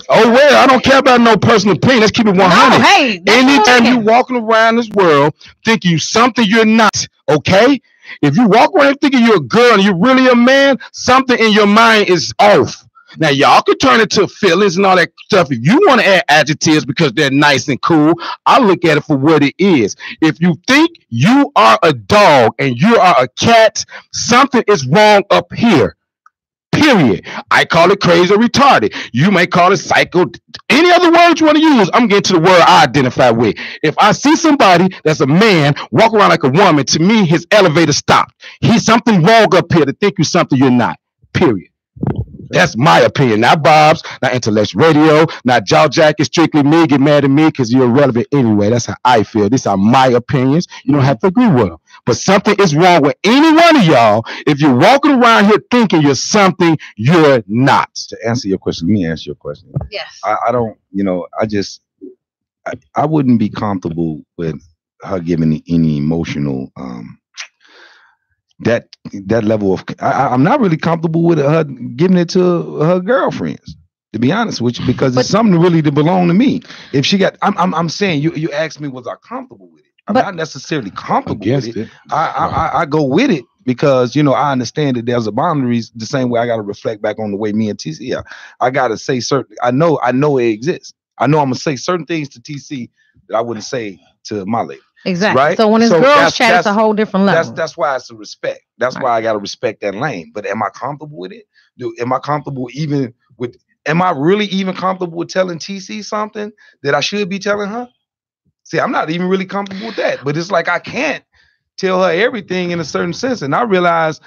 Oh, well, I don't care about no personal opinion. Let's keep it 100. No, hey, anytime you walking around this world thinking you something you're not, okay? If you walk around thinking you're a girl and you're really a man, something in your mind is off. Now, y'all can turn it to feelings and all that stuff. If you want to add adjectives because they're nice and cool, I look at it for what it is. If you think you are a dog and you are a cat, something is wrong up here. Period. I call it crazy or retarded. You may call it psycho. Any other word you want to use, I'm getting to the word I identify with. If I see somebody that's a man walk around like a woman, to me, his elevator stopped. He's something wrong up here to think you're something you're not. Period. That's my opinion. Not Bob's, not Intellectual Radio, not Jaw Jack. It's strictly me. Get mad at me because you're irrelevant anyway. That's how I feel. These are my opinions. You don't have to agree with them. But something is wrong with any one of y'all if you're walking around here thinking you're something you're not. To answer your question, let me answer your question. Yes. I don't, I wouldn't be comfortable with her giving any emotional that level of I'm not really comfortable with her giving it to her girlfriends, to be honest with you, because it's something really to belong to me. If she got, I'm saying you asked me was I comfortable with it. I'm not necessarily comfortable with it. I go with it because I understand that there's a boundaries the same way I got to reflect back on the way me and TC are. I got to say certain. I know it exists. I know I'm gonna say certain things to TC that I wouldn't say to my lady. Exactly. Right? So when it's girls chat, it's a whole different level. That's why it's a respect. That's why I gotta respect that lane. But am I comfortable with it? Am I comfortable even with? Am I really even comfortable with telling TC something that I should be telling her? See, I'm not even really comfortable with that. But it's like I can't tell her everything in a certain sense. And I realize,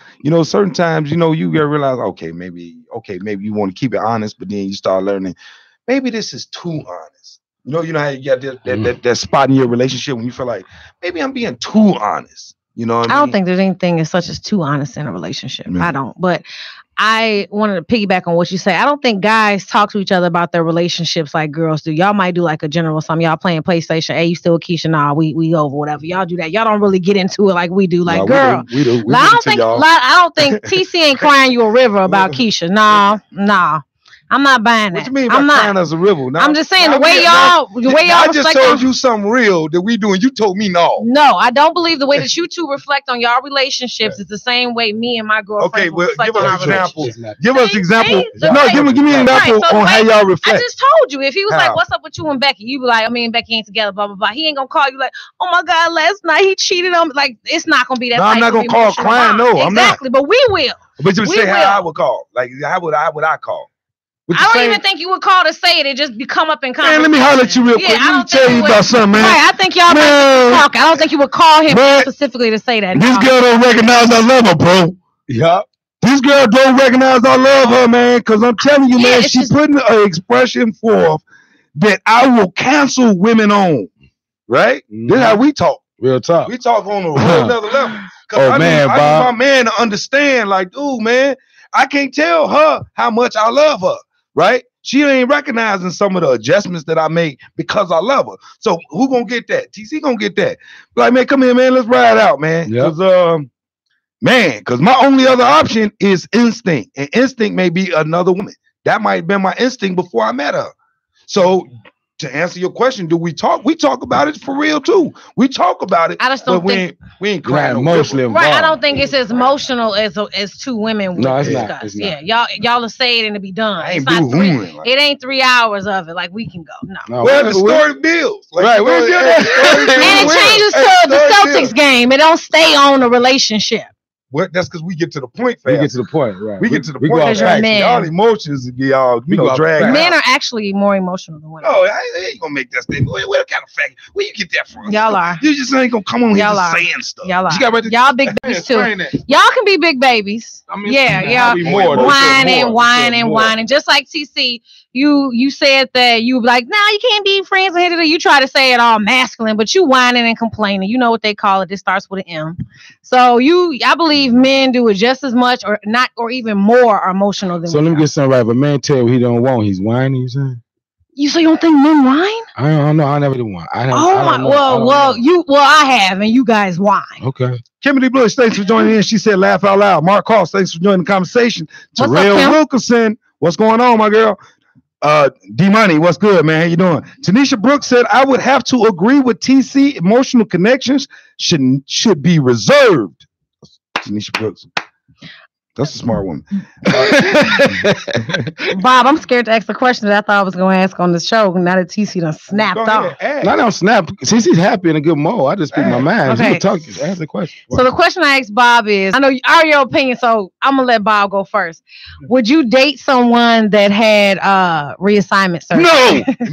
certain times, you gotta realize, okay, maybe you want to keep it honest, but then you start learning, maybe this is too honest. You know how you got that spot in your relationship when you feel like maybe I'm being too honest. You know what I mean? I don't think there's anything as such as too honest in a relationship. Mm-hmm. I don't. But I wanted to piggyback on what you say. I don't think guys talk to each other about their relationships like girls do. Y'all might do like a general something. Y'all playing PlayStation. Hey, you still with Keisha? Nah, we over, whatever. Y'all do that. Y'all don't really get into it like we do. Like, girl. We do. I don't think TC ain't crying you a river about Keisha. Nah. I'm not buying that. What you mean by crying as a river? I'm just saying the way y'all I just told you something real that we do, and you told me no. No, I don't believe the way that you two reflect on y'all relationships is the same way me and my girlfriend. Okay, well, give us an example. Give us an example. Give me an example on how y'all reflect. I just told you. If he was like, "What's up with you and Becky?" You be like, "Me and Becky ain't together." Blah blah blah. He ain't gonna call you like, "Oh my God, last night he cheated on me." Like, it's not gonna be that. No, I'm not gonna call crying. No, I'm not. Exactly, but we will. But you say how I would call. Like, how would I call? I don't even think you would call to say it. It just come up in conversation. Man, let me holler at you real quick. Let me tell you about something, man. Right, I think y'all might talk. I don't think you would call him specifically to say that. This girl don't recognize I love her, bro. Yeah. This girl don't recognize I love her, man. Because I'm telling you, man, she's putting an expression forth that I will cancel women on. Right? Mm-hmm. This is how we talk. Real talk. We talk on a whole nother level. Oh, man, Bob. I need my man to understand, like, dude, man, I can't tell her how much I love her. Right? She ain't recognizing some of the adjustments that I make because I love her. So who gonna get that? TC gonna get that. Like, man, come here, man. Let's ride out, man. Yep. Because my only other option is instinct. And instinct may be another woman. That might have been my instinct before I met her. So to answer your question, do we talk? We talk about it for real too. We talk about it. I just don't think we ain't crying emotionally involved. Right. I don't think it's as emotional as two women would discuss. Yeah, y'all will say it and it'll be done. It ain't 3 hours of it. Like we can go. No. Well, the story builds. Like, right. And it changes to the Celtics game. It don't stay on a relationship. What? That's because we get to the point. We get to the point, right? We get to the point. Because you're men. Y'all emotions be all dragged. Men are actually more emotional than women. Oh, I ain't gonna make that statement. What kind of fact? Where you get that from? Y'all are. You just ain't gonna come on here just saying stuff. Y'all are. Y'all big babies too. Y'all can be big babies. I mean, y'all whining. Just like TC, you said that you like, no, you can't be friends. And you try to say it all masculine, but you whining and complaining. You know what they call it. It starts with an M. So I believe men do it just as much, or not, or even more emotional than. So let me get something right. If a man tell you what he don't want, he's whining. You saying? So you don't think men whine? I don't know. I never did whine. I have, and you guys whine. Okay. Kimberly Bush, thanks for joining in. She said, "Laugh out loud." Mark Cost, thanks for joining the conversation. Terrell Wilkerson, what's going on, my girl? D-Money, what's good, man? How you doing? Tanisha Brooks said, I would have to agree with TC. Emotional connections should be reserved. Tanisha Brooks. That's a smart woman. Bob, I'm scared to ask the question that I thought I was going to ask on the show. Now that TC done snapped off. I don't snap. TC's happy in a good mode. I just speak my mind. Okay. Ask the question. So the question I asked Bob is, I know you are your opinion, so I'm going to let Bob go first. Would you date someone that had reassignment surgery?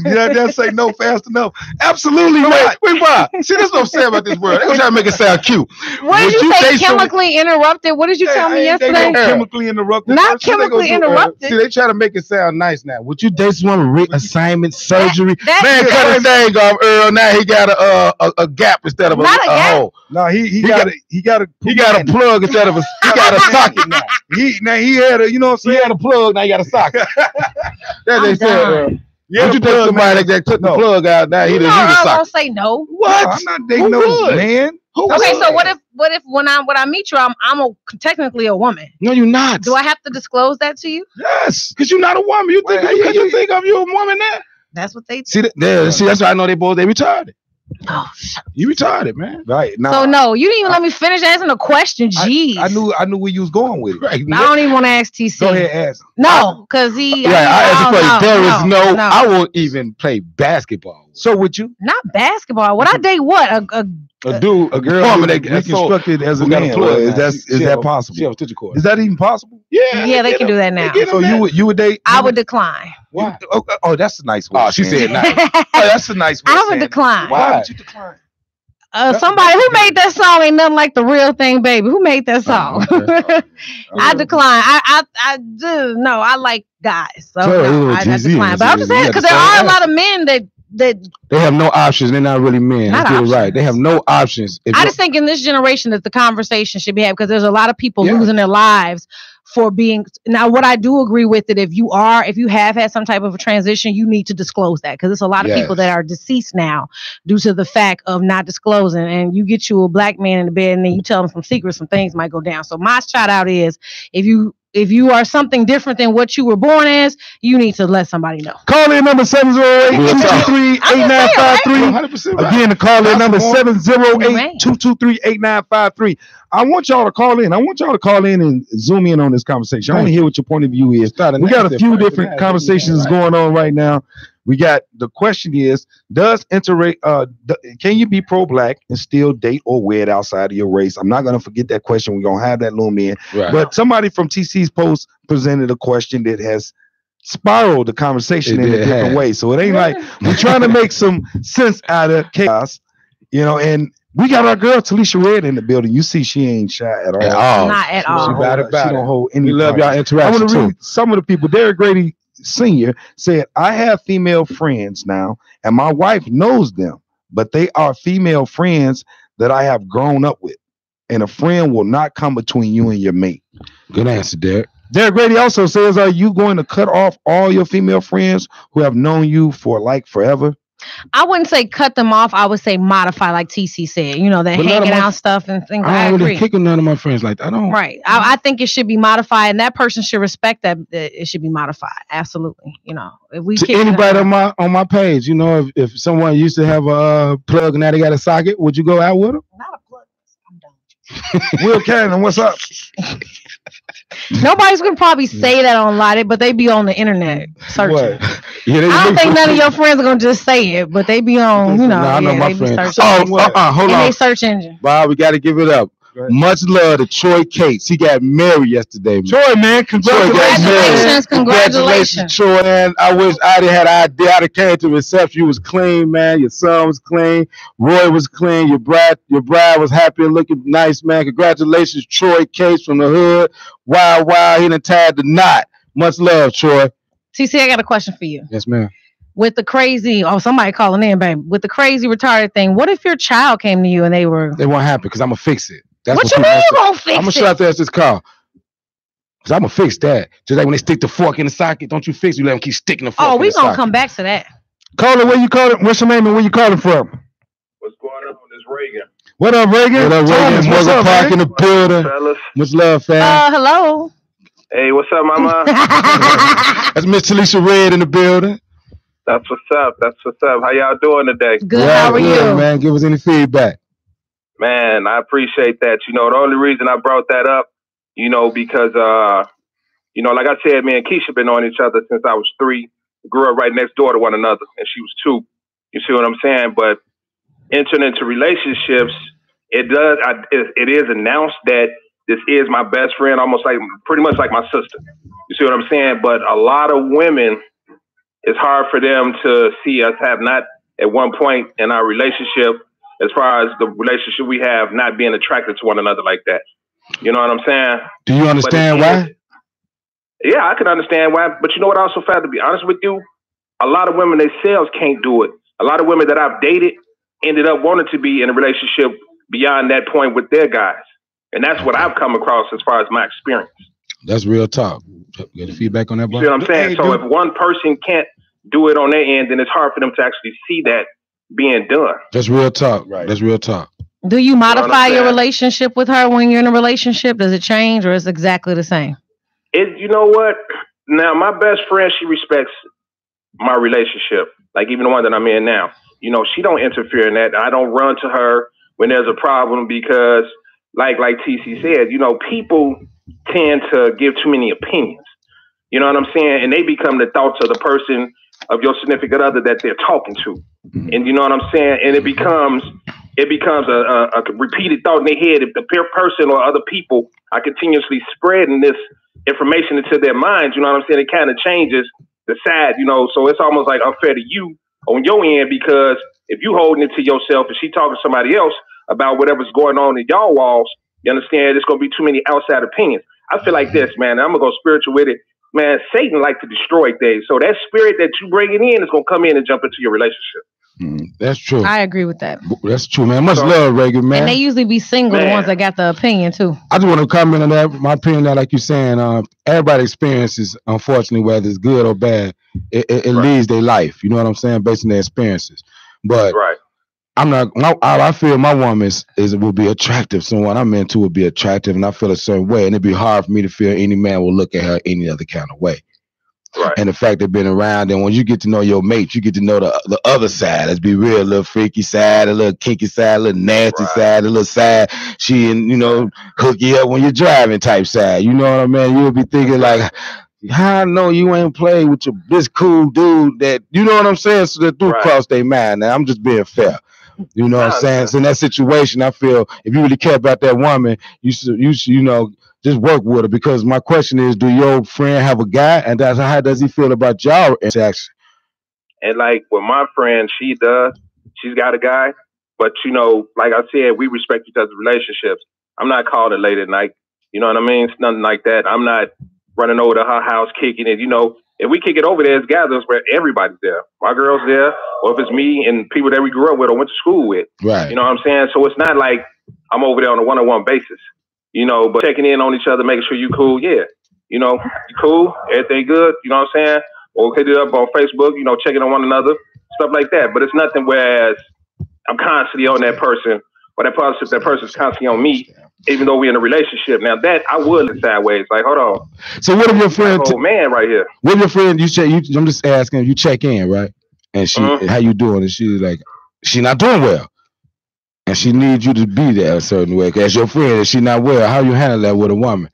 No. That's say no fast enough. Absolutely not. Wait, Bob. See, that's what I'm saying about this word. They're trying to make it sound cute. What did you say? Chemically interrupted? What did you tell me yesterday? Chemically interrupted. Not chemically interrupted. See, they try to make it sound nice now. Would you date someone with reassignment surgery? Man, cut his thing off, Earl. Now he got a gap instead of a hole. No, he got a plug instead of a. He got a socket now. He had a, you know what I'm saying? He had a plug. Now he got a socket. That they said. Would you date somebody that took the plug out? Now he didn't need a socket. I won't say no. What? No, I'm not dating no man. Okay, so what if when I meet you, I'm technically a woman? No, you're not. Do I have to disclose that to you? Yes, because you're not a woman. You think you think of you a woman now? That's what they see. See, that's why I know they retarded. Oh, you retarded, man. Right now. So no, you didn't even let me finish answering the question. Jeez, I knew where you was going with it. Right. I don't even want to ask TC. Go ahead, ask. No, because he. Right, I won't even play basketball. So would you? Not basketball. Would I date what? A girl reconstructed as a man. Is that possible? Is that even possible? Yeah, they can do that now. So you would date? I would decline. Why? Oh, that's a nice way. Oh, she said nice. That's a nice way. I would decline. Why would you decline? Somebody who made that song ain't nothing like The Real Thing, baby. Who made that song? I decline. I do. No, I like guys. So no, I decline. But I'm just saying because there are a lot of men that they have no options. They're not really men. Let's get it right. They have no options. I just think in this generation that the conversation should be had because there's a lot of people losing their lives for being. Now, what I do agree with it, if you have had some type of a transition, you need to disclose that because there's a lot of people that are deceased now due to the fact of not disclosing. And you get you a black man in the bed and then you tell them some secrets, some things might go down. So my shout out is if you are something different than what you were born as, you need to let somebody know. Call in number 708-223-8953. Again, the call in number 708-223-8953. I want y'all to call in. I want y'all to call in and zoom in on this conversation. I want to hear what your point of view is. We got a few different conversations going on right now. We got the question is, can you be pro-black and still date or wed outside of your race? I'm not going to forget that question. We're going to have that loomed in. Right. But somebody from TC's post presented a question that has spiraled the conversation in a different way. So it ain't like we're trying to make some sense out of chaos, and we got our girl Talisha Red in the building. You see she ain't shy at all. Not at all. She don't hold any. We love y'all interaction. I want to read some of the people. Derek Grady Senior said, I have female friends now, and my wife knows them, but they are female friends that I have grown up with, and a friend will not come between you and your mate. Good answer, Derek. Derek Grady also says, are you going to cut off all your female friends who have known you for like forever? I wouldn't say cut them off. I would say modify, like TC said. You know, that hanging out stuff and things. I don't really kick with none of my friends like that. I don't. Right. I think it should be modified, and that person should respect that it should be modified. Absolutely. You know, if we to anybody on my page, you know, if someone used to have a plug and now they got a socket, would you go out with them? Not a plug. I'm done. Will Cannon, what's up? Nobody's gonna probably say that online, but they be on the internet searching. Yeah, I don't think none of your friends are gonna just say it, but they be on, you know. I know my friends. Hold on. They search engine. Bob, we got to give it up. Right. Much love to Troy Cates. He got married yesterday. Man. Troy, man, congratulations, Troy. And I wish I'd had an idea. I'd have came to reception. You was clean, man. Your son was clean. Roy was clean. Your bride was happy and looking nice, man. Congratulations, Troy Cates from the hood. Wow, he done tied the knot. Much love, Troy. TC, I got a question for you. Yes, ma'am. With the crazy, somebody calling in, baby. With the crazy retarded thing, what if your child came to you and they weren't happy? Because I'm gonna fix it. That's what you mean you gonna fix it? I'm gonna show out there this call. Because I'm gonna fix that. Just like when they stick the fork in the socket, don't you fix it? You let them keep sticking the fork in the socket. Oh, we gonna come back to that. Caller, where you calling? What's your name and where you calling from? What's going on? This Reagan. What up, Reagan? What's up, Park in the building. Fellas. Much love, fam. Hello. Hey, what's up, mama? That's Miss Talisha Red in the building. That's what's up. How y'all doing today? Good. How are you, man? Give us any feedback. Man, I appreciate that. You know, the only reason I brought that up, you know, because, you know, like I said, me and Keisha been on each other since I was 3. Grew up right next door to one another, and she was 2. You see what I'm saying? But entering into relationships, it is announced that this is my best friend, almost like pretty much like my sister. You see what I'm saying? But a lot of women, it's hard for them to see us have not at one point in our relationship, as far as the relationship we have, not being attracted to one another like that. You know what I'm saying? Do you understand why? Yeah, I can understand why. But you know what I also found, to be honest with you? A lot of women themselves can't do it. A lot of women that I've dated ended up wanting to be in a relationship beyond that point with their guys. And that's what I've come across as far as my experience. That's real talk. Get feedback on that, bro? You see what I'm saying? So if one person can't do it on their end, then it's hard for them to actually see that being done. That's real talk. Right. That's real talk. Do you modify your relationship with her when you're in a relationship? Does it change or is it exactly the same? You know what? Now, my best friend, she respects my relationship. Like even the one that I'm in now. You know, she don't interfere in that. I don't run to her when there's a problem because like TC said, you know, people tend to give too many opinions. You know what I'm saying? And they become the thoughts of the person, of your significant other that they're talking to. And you know what I'm saying? And it becomes a repeated thought in their head. If the person or other people are continuously spreading this information into their minds, you know what I'm saying? It kind of changes the side, you know, so it's almost like unfair to you on your end, because if you holding it to yourself and she talking to somebody else about whatever's going on in y'all walls, you understand, there's going to be too many outside opinions. I feel like this, man, and I'm going to go spiritual with it. Man, Satan likes to destroy things. So that spirit that you bringing in is going to come in and jump into your relationship. That's true. I agree with that. That's true, man. Much love, Reagan, man. And they usually be single, the ones that got the opinion, too. I just want to comment on that. My opinion, like you're saying, everybody experiences, unfortunately, whether it's good or bad, it leads their life. You know what I'm saying? Based on their experiences. But I feel my woman will be attractive. Someone I'm into will be attractive, and I feel a certain way. And it'd be hard for me to feel any man will look at her any other kind of way. Right. And the fact they've been around, and when you get to know your mate, you get to know the other side. Let's be real, a little freaky side, a little kinky side, a little nasty side, a little side she and, you know, hook you up when you're driving type side. You know what I mean? You'll be thinking like, how I know you ain't played with this cool dude that, you know what I'm saying? So that do cross their mind. Now I'm just being fair. You know what I'm saying? So in that situation, I feel if you really care about that woman, you should, you know, just work with her. Because my question is, do your friend have a guy, and how does he feel about y'all interaction? And like with my friend, she does. She's got a guy, but you know, like I said, we respect each other's relationships. I'm not calling her late at night. You know what I mean? It's nothing like that. I'm not running over to her house kicking it. You know, if we kick it over there, it's gatherings where everybody's there. My girl's there, or if it's me and people that we grew up with or went to school with. Right. You know what I'm saying? So it's not like I'm over there on a one-on-one basis. You know, but checking in on each other, making sure you cool. Yeah. You know, you cool, everything good. You know what I'm saying? Or hit it up on Facebook, you know, checking on one another, stuff like that. But it's nothing whereas I'm constantly on that person, or that person's constantly on me, even though we're in a relationship. Now that I would look sideways, like, hold on. So what if your friend, man, right here? What if your friend, I'm just asking, you check in, right? And she, how you doing? And she's like, she not doing well, and she needs you to be there a certain way. As your friend, if she not well, how you handle that with a woman?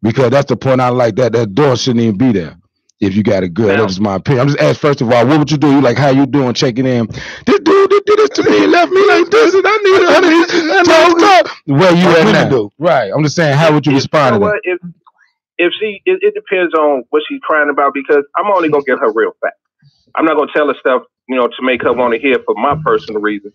Because that's the point I like that door shouldn't even be there. If you got a girl, that's just my opinion. I'm just asking, first of all, what would you do? You like, how you doing? Checking in. This dude did this to me and left me like this, and I need where you at now? Right. I'm just saying, how would you respond to that? If she, it depends on what she's crying about, because I'm only gonna give her real facts. I'm not gonna tell her stuff, to make her want to hear for my personal reasons.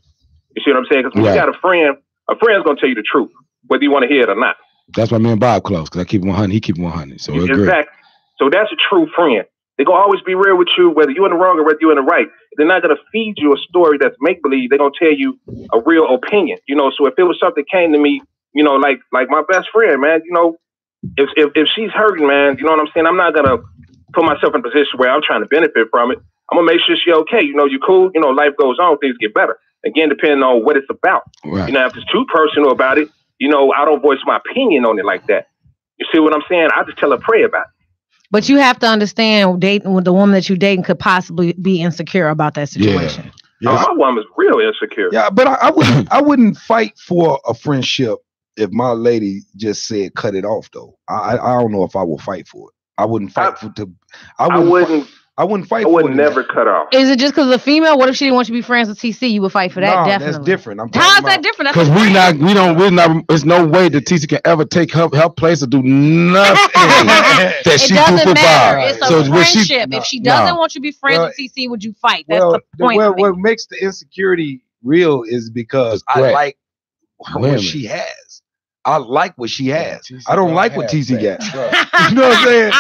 You see what I'm saying? Because when you got a friend's gonna tell you the truth, whether you want to hear it or not. That's why me and Bob close, because I keep 100, he keep 100. So exactly. So that's a true friend. They're going to always be real with you, whether you're in the wrong or whether you're in the right. They're not going to feed you a story that's make-believe. They're going to tell you a real opinion. So if it was something that came to me, like my best friend, man, if she's hurting, man, you know what I'm saying? I'm not going to put myself in a position where I'm trying to benefit from it. I'm going to make sure she's okay. You're cool. Life goes on. Things get better. Again, depending on what it's about. Right. If it's too personal about it, I don't voice my opinion on it like that. You see what I'm saying? I just tell her pray about it. But you have to understand, dating with the woman that you're dating could possibly be insecure about that situation. Yeah. My woman's real insecure. Yeah, but I wouldn't fight for a friendship if my lady just said cut it off though. I don't know if I will fight for it. I wouldn't fight I wouldn't never cut off. Is it just because of the female? What if she didn't want you to be friends with TC? You would fight for that, definitely. That's different. How is that different? Because we're not. There's no way that TC can ever take her place or do nothing that she do for Bob. It's a friendship. If she doesn't want you to be friends with TC, would you fight? That's the point. What makes the insecurity real is because I like what she has. I like what she has. I don't like what TC got. You know what I'm saying?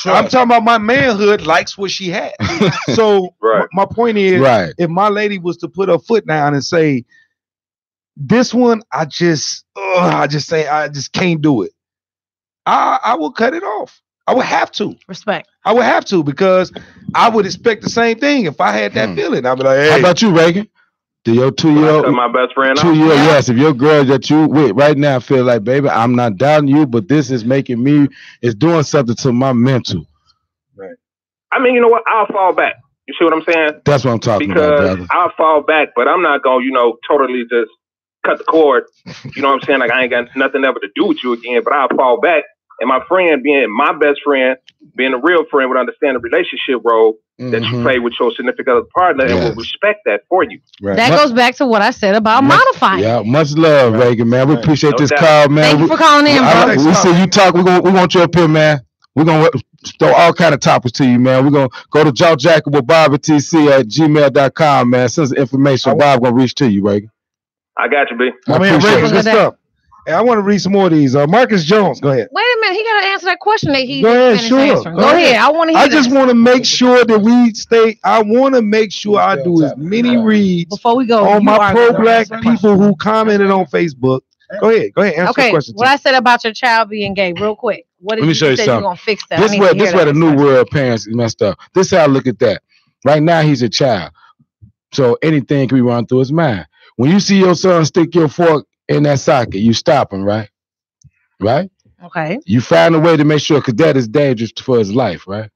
I'm talking about my manhood likes what she has. So my point is, if my lady was to put her foot down and say, this one, I just can't do it. I will cut it off. I would have to. Respect. I would have to, because I would expect the same thing if I had that feeling. I'd be like, hey. How about you, Reagan? Do your 2-year-old, my best friend, 2-year, yes. If your girl that you with right now feel like, baby, I'm not doubting you, but this is making me, it's doing something to my mental. Right. I mean, you know what? I'll fall back. You see what I'm saying? That's what I'm talking about, brother. I'll fall back, but I'm not going to, totally just cut the cord. You know what I'm saying? Like, I ain't got nothing ever to do with you again, but I'll fall back. And my friend, being my best friend, being a real friend, would understand the relationship role that you play with your significant other partner and will respect that for you. Right. That goes back to what I said about modifying. Yeah, much love, Reagan, man. We appreciate this call, man. Thank you for calling in, bro. We see you talk. We want you up here, man. We're going to throw all kind of topics to you, man. We're going to go to Joe Jacob with BobandTC@gmail.com, man. Send some information. Bob going to reach to you, Reagan. I got you, B. I mean, Reagan, good stuff. Hey, I want to read some more of these. Marcus Jones, go ahead. Wait a minute, he got to answer that question that he go ahead, sure. Answering. Go ahead. I want to hear. I just want to make sure that we stay. I want to make sure I do as many reads before we go on my pro-black people who commented on Facebook. Go ahead. Answer the question. What I said about your child being gay, real quick. What did Let me show you something. You're gonna fix that? This where the new world parents messed up. This is how I look at that. Right now he's a child, so anything can be run through his mind. When you see your son stick your fork in that socket, you stop him, right? Right? Okay. You find a way to make sure, because that is dangerous for his life, right?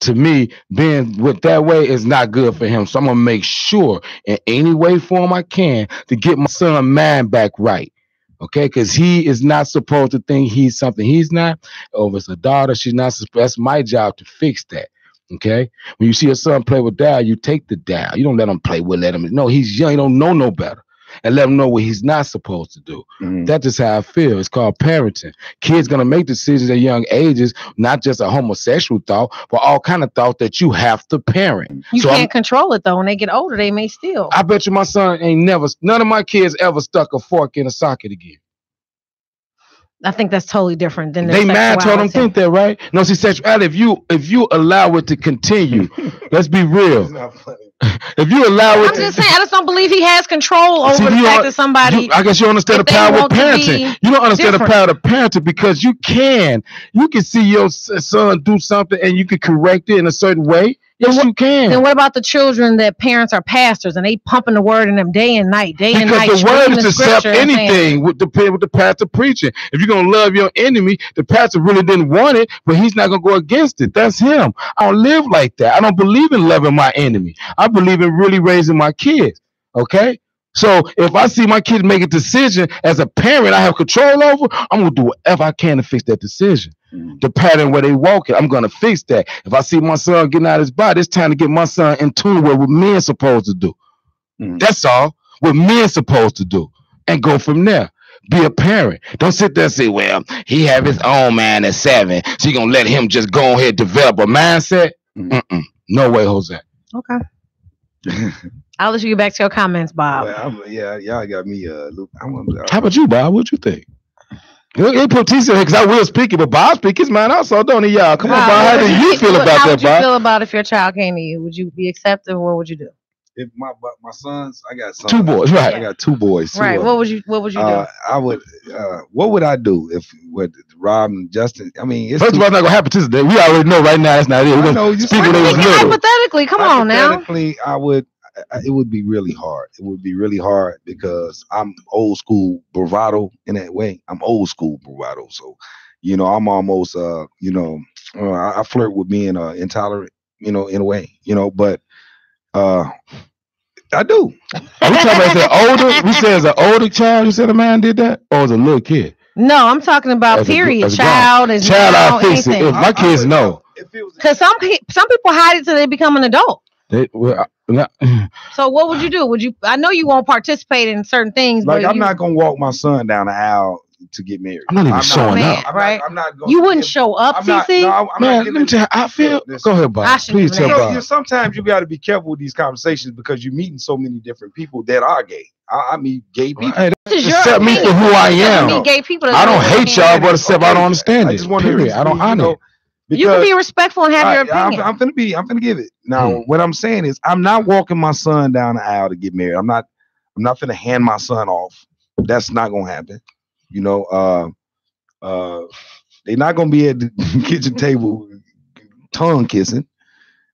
To me, being with that way is not good for him. So I'm going to make sure in any way, form I can to get my son's mind back right. Okay? Because he is not supposed to think he's something he's not. Or if it's a daughter, she's not. That's my job to fix that. Okay? When you see a son play with dial, you take the dial. You don't let him play with him. No, he's young. He don't know no better. And let him know what he's not supposed to do. That's just how I feel. It's called parenting. Kids gonna make decisions at young ages, not just a homosexual thought, but all kind of thought that you have to parent. You can't control it though. When they get older, they may still. I bet you my son none of my kids ever stuck a fork in a socket again. I think that's totally different than they mad told them think that, right? No, see, sexuality, if you allow it to continue, let's be real. If you allow it, I'm just saying, I just don't believe he has control over the fact that somebody. I guess you understand the power of parenting. You don't understand the power of parenting because you can see your son do something and you can correct it in a certain way, Yes, you can. Then what about the children that parents are pastors and they pumping the word in them day and night, because the word is to accept anything with the pastor preaching. If you're gonna love your enemy, the pastor really didn't want it, but he's not gonna go against it. That's him. I don't live like that. I don't believe in loving my enemy. I believe in really raising my kids. Okay. So if I see my kids make a decision as a parent I have control over, I'm gonna do whatever I can to fix that decision. The pattern where they walk it, I'm gonna fix that. If I see my son getting out of his body, it's time to get my son in tune with what men supposed to do. That's all. What men supposed to do, and go from there. Be a parent. Don't sit there and say, "Well, he have his own man at 7, so you gonna let him just go ahead and develop a mindset?" No way, Jose. Okay. I'll let you get back to your comments, Bob. Well, y'all got me. How about you, Bob? What you think? He put T because I will speak it, but Bob speak his mind also, don't he, y'all? Come on, Bob. How do you feel about that, Bob? How would you feel about if your child came to you? Would you be accepting? What would you do? If my sons, I got sons. 2 boys, right? I got 2 boys. Right. What would you do? I would. What would I do if with Rob and Justin? I mean, first of all, it's not gonna happen today. We already know right now. That's not it. We're gonna speak when they was little. Hypothetically, come on now. Hypothetically, I would. It would be really hard. It would be really hard because I'm old school bravado in that way. I'm old school bravado. So, I'm almost, I flirt with being intolerant, in a way, but I do. Are we talking about the older? We say as an older child, you said a man did that? Or as a little kid? No, I'm talking about period. Child, I fix it. If my kids know. Because some people hide it till they become an adult. So what would you do? I know you won't participate in certain things. Like I'm not gonna walk my son down the aisle to get married. I'm not even showing up. Right? I'm not going. You wouldn't show up, CC? Man, let me tell you, I feel. Go ahead, Bob. Please tell Bob. Sometimes you got to be careful with these conversations because you're meeting so many different people that are gay. I meet gay people. Hey, accept me for who I am. I gay people. I don't hate y'all, but except I don't understand it. Period. I don't honor it. You can be respectful and have your opinion. I'm finna give it. Now, what I'm saying is I'm not walking my son down the aisle to get married. I'm not finna hand my son off. That's not gonna happen. They're not gonna be at the kitchen table tongue kissing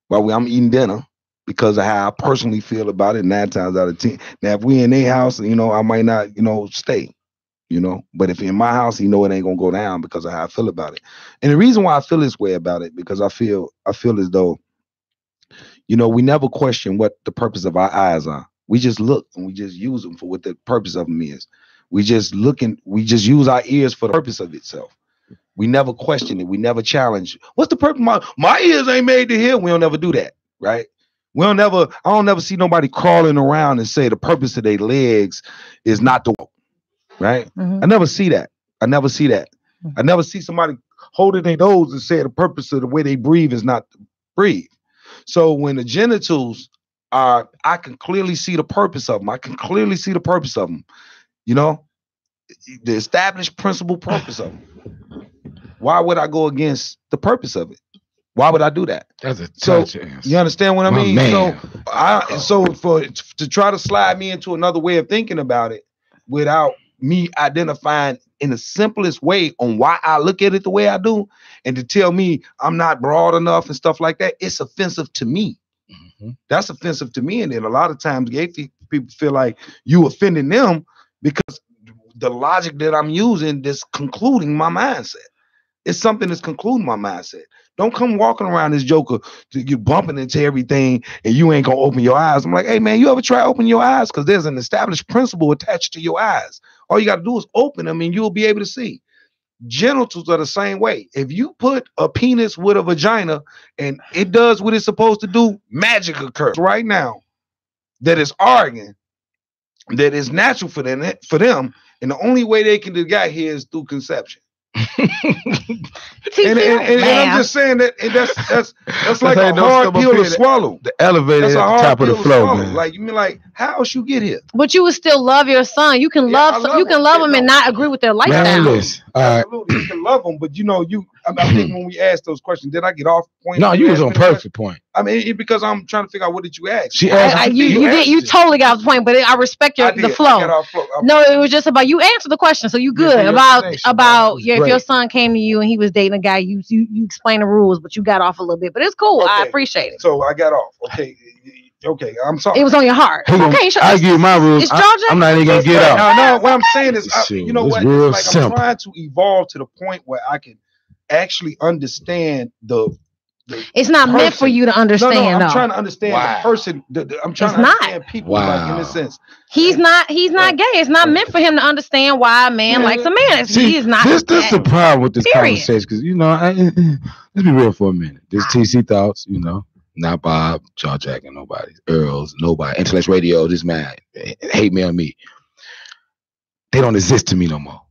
while I'm eating dinner because of how I personally feel about it 9 times out of 10. Now, if we in their house, I might not, stay. But if in my house, it ain't gonna go down because of how I feel about it. And the reason why I feel this way about it, because I feel as though, we never question what the purpose of our eyes are. We just look and we just use them for what the purpose of them is. We just use our ears for the purpose of itself. We never question it. We never challenge. What's the purpose? My ears ain't made to hear. We don't never do that, right? I don't never see nobody crawling around and say the purpose of their legs is not to walk. Right? I never see that. I never see somebody holding their nose and say the purpose of the way they breathe is not to breathe. So when the genitals are, I can clearly see the purpose of them. The established principle purpose of them. Why would I go against the purpose of it? Why would I do that? That's a touch answer. You understand what I mean? Man. So to try to slide me into another way of thinking about it without me identifying in the simplest way on why I look at it the way I do, and to tell me I'm not broad enough and stuff like that, it's offensive to me. That's offensive to me. And then a lot of times gay people feel like you offending them because the logic that I'm using is concluding my mindset. It's something that's concluding my mindset. Don't come walking around this joker you bumping into everything and you ain't gonna open your eyes. I'm like, hey man, you ever try opening your eyes? Because there's an established principle attached to your eyes. All you gotta do is open them and you'll be able to see. Genitals are the same way. If you put a penis with a vagina and it does what it's supposed to do, magic occurs right now. That is arguing that is natural for them, and the only way they can get here is through conception. and I'm just saying that that's like a hard pill to swallow. The elevator at the top of the floor, man. Like you mean like How else you get here? But you would still love your son. You can love him and not agree with their lifestyle. Absolutely, you can love them, but I think when we asked those questions, did I get off point? No, you was on perfect point. I mean, because I'm trying to figure out what did you ask? She asked. You totally got off the point, but I respect the flow. No, it was just about you answered the question, so you good if your son came to you and he was dating a guy, you explain the rules, but you got off a little bit. But it's cool. Okay. I appreciate it. So I got off. Okay, I'm sorry. It was on your heart. I give you my rules. I'm not even gonna get out. No, what I'm saying is, you know what? It's like I'm trying to evolve to the point where I can actually understand the it's not person. Meant for you to understand. No, I'm trying to understand the person. I'm trying to understand people like, in this sense. He's not gay. It's not meant for him to understand why a man likes a man. He is not. This is the problem with this conversation, because let's be real for a minute. This TC Thoughts, not Bob, Jaw Jacking, nobody, Earls, nobody, Intellectual Radio, this man, hate me on me. They don't exist to me no more.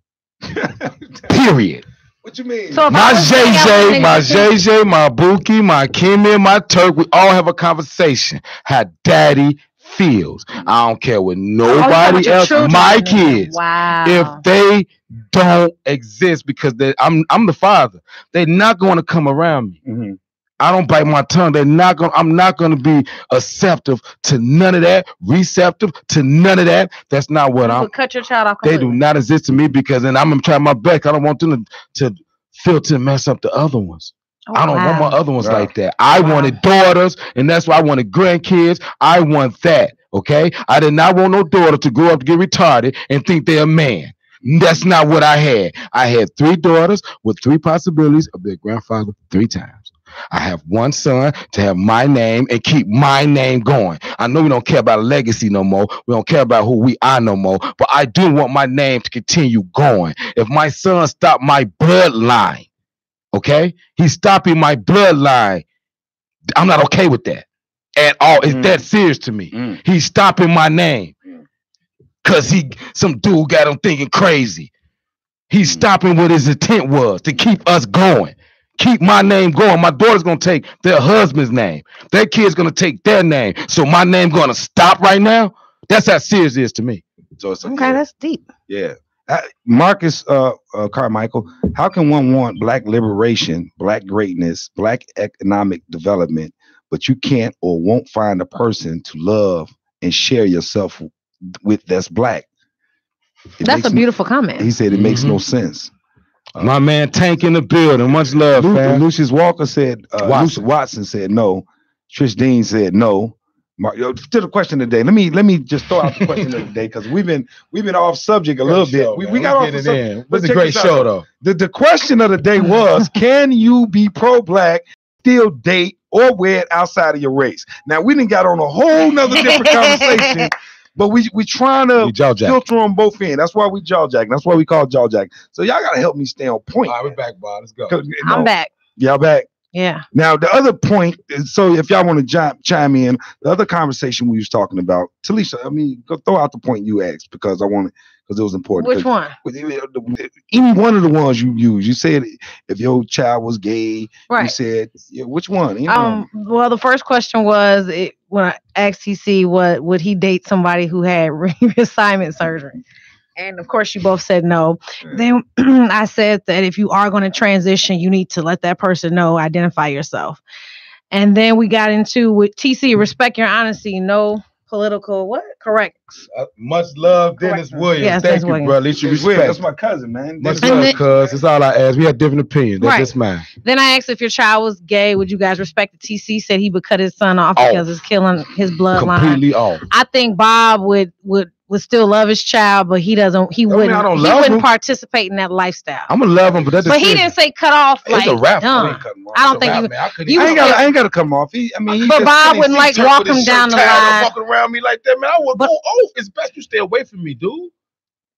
Period. What you mean? So my JJ, my Buki, my Kimmy, my Turk, we all have a conversation. How daddy feels. I don't care what nobody else, my kids. Wow. If they don't exist, because I'm the father, they're not going to come around me. Mm-hmm. I don't bite my tongue. I'm not going to be acceptive to none of that, receptive to none of that. That's not what I'm. Cut your child off. They do not exist to me, because then I'm going to try my best. I don't want them to filter and mess up the other ones. I don't want my other ones like that. I wanted daughters, and that's why I wanted grandkids. I want that, okay? I did not want no daughter to grow up to get retarded and think they're a man. That's not what I had. I had 3 daughters with 3 possibilities of their grandfather 3 times. I have 1 son to have my name and keep my name going. I know we don't care about a legacy no more. We don't care about who we are no more. But I do want my name to continue going. If my son stopped my bloodline, okay? He's stopping my bloodline. I'm not okay with that at all. It's that serious to me. He's stopping my name because some dude got him thinking crazy. He's stopping what his intent was, to keep us going. Keep my name going. My daughter's going to take their husband's name. Their kid's going to take their name. So my name going to stop right now? That's how serious it is to me. So it's that's deep. Yeah. Marcus Carmichael, how can one want black liberation, black greatness, black economic development, but you can't or won't find a person to love and share yourself with that's black? That's a beautiful comment. He said it makes no sense. My man Tank in the building. Much love, fam. Lucius Walker said, Watson said no. Trish Dean said no. To the question of the day. Let me just throw out the question of the day, because we've been off subject a little bit. We got off the subject. It's a great show though. The question of the day was, can you be pro-black, still date or wed outside of your race? Now we done got on a whole nother different conversation. But we trying to filter on both ends. That's why we jaw jack. That's why we call jaw jack. So y'all gotta help me stay on point. All right, we're back, Bob. Let's go. I'm back. Y'all back? Yeah. Now the other point. So if y'all want to chime in, the other conversation we was talking about, Talisha. I mean, go throw out the point you asked, because it was important. Which one? Any one of the ones you used. You said if your child was gay. Right. You said which one? Well, the first question was when I asked TC would he date somebody who had reassignment surgery, and of course you both said no. Then I said that if you are going to transition, you need to let that person know, identify yourself. And then we got into with TC, respect your honesty, no political correct. Much love, Dennis Williams. Yes, thank you, Williams. bro. At least you respect. That's my cousin, man. Much love, cuz. That's all I asked. We had different opinions. That's just mine. Then I asked if your child was gay, would you guys respect it? TC said he would cut his son off because it's killing his bloodline. Completely off. I think Bob would still love his child, but he wouldn't participate in that lifestyle. I'm gonna love him, but he didn't say cut off. It's a rap. I don't think I ain't gotta come off. But Bob wouldn't like walk him down the line. Walking around me like that, man. I would go off. It's best you stay away from me, dude.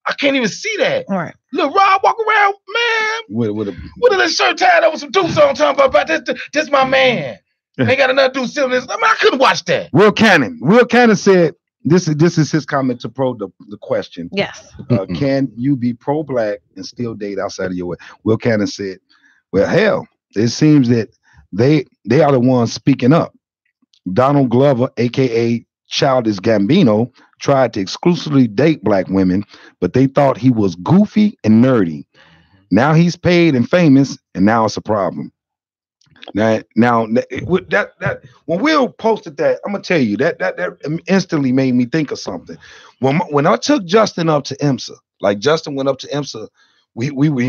I can't even see that. All right. Look, Rob walk around, man. With a shirt tied up with some dukes on, talking about this my man. Ain't got another dude sitting this. I mean, I couldn't watch that. Will Cannon said. This is his comment to the question. Yes. Can you be pro-black and still date outside of your way? Will Cannon said, well, hell, it seems that they are the ones speaking up. Donald Glover, a.k.a. Childish Gambino tried to exclusively date black women, but they thought he was goofy and nerdy. Now he's paid and famous, and now it's a problem. Now that when Will posted that, I'm gonna tell you that instantly made me think of something. When I took Justin up to IMSA, like Justin went up to IMSA,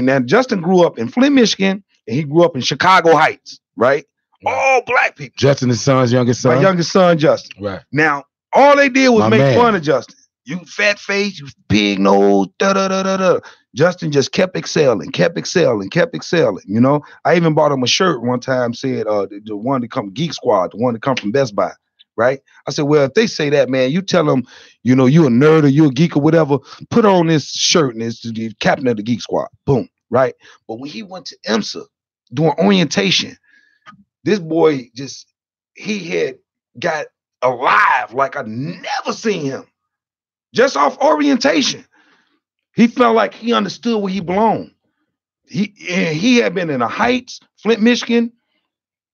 now Justin grew up in Flint, Michigan, and he grew up in Chicago Heights, right? All black people. Justin, his son's youngest son. My youngest son, Justin. Right. Now, all they did was make fun of Justin. You fat face, you big nose, da. Justin just kept excelling. You know, I even bought him a shirt one time, said the one that come Geek Squad, the one that come from Best Buy, right? I said, well, if they say that, man, you tell them, you know, you a nerd or you a geek or whatever, put on this shirt and it's the captain of the Geek Squad. Boom, right? But when he went to IMSA doing orientation, this boy he had got alive like I never seen him. Just off orientation. He felt like he understood where he belonged. He had been in the Heights, Flint, Michigan,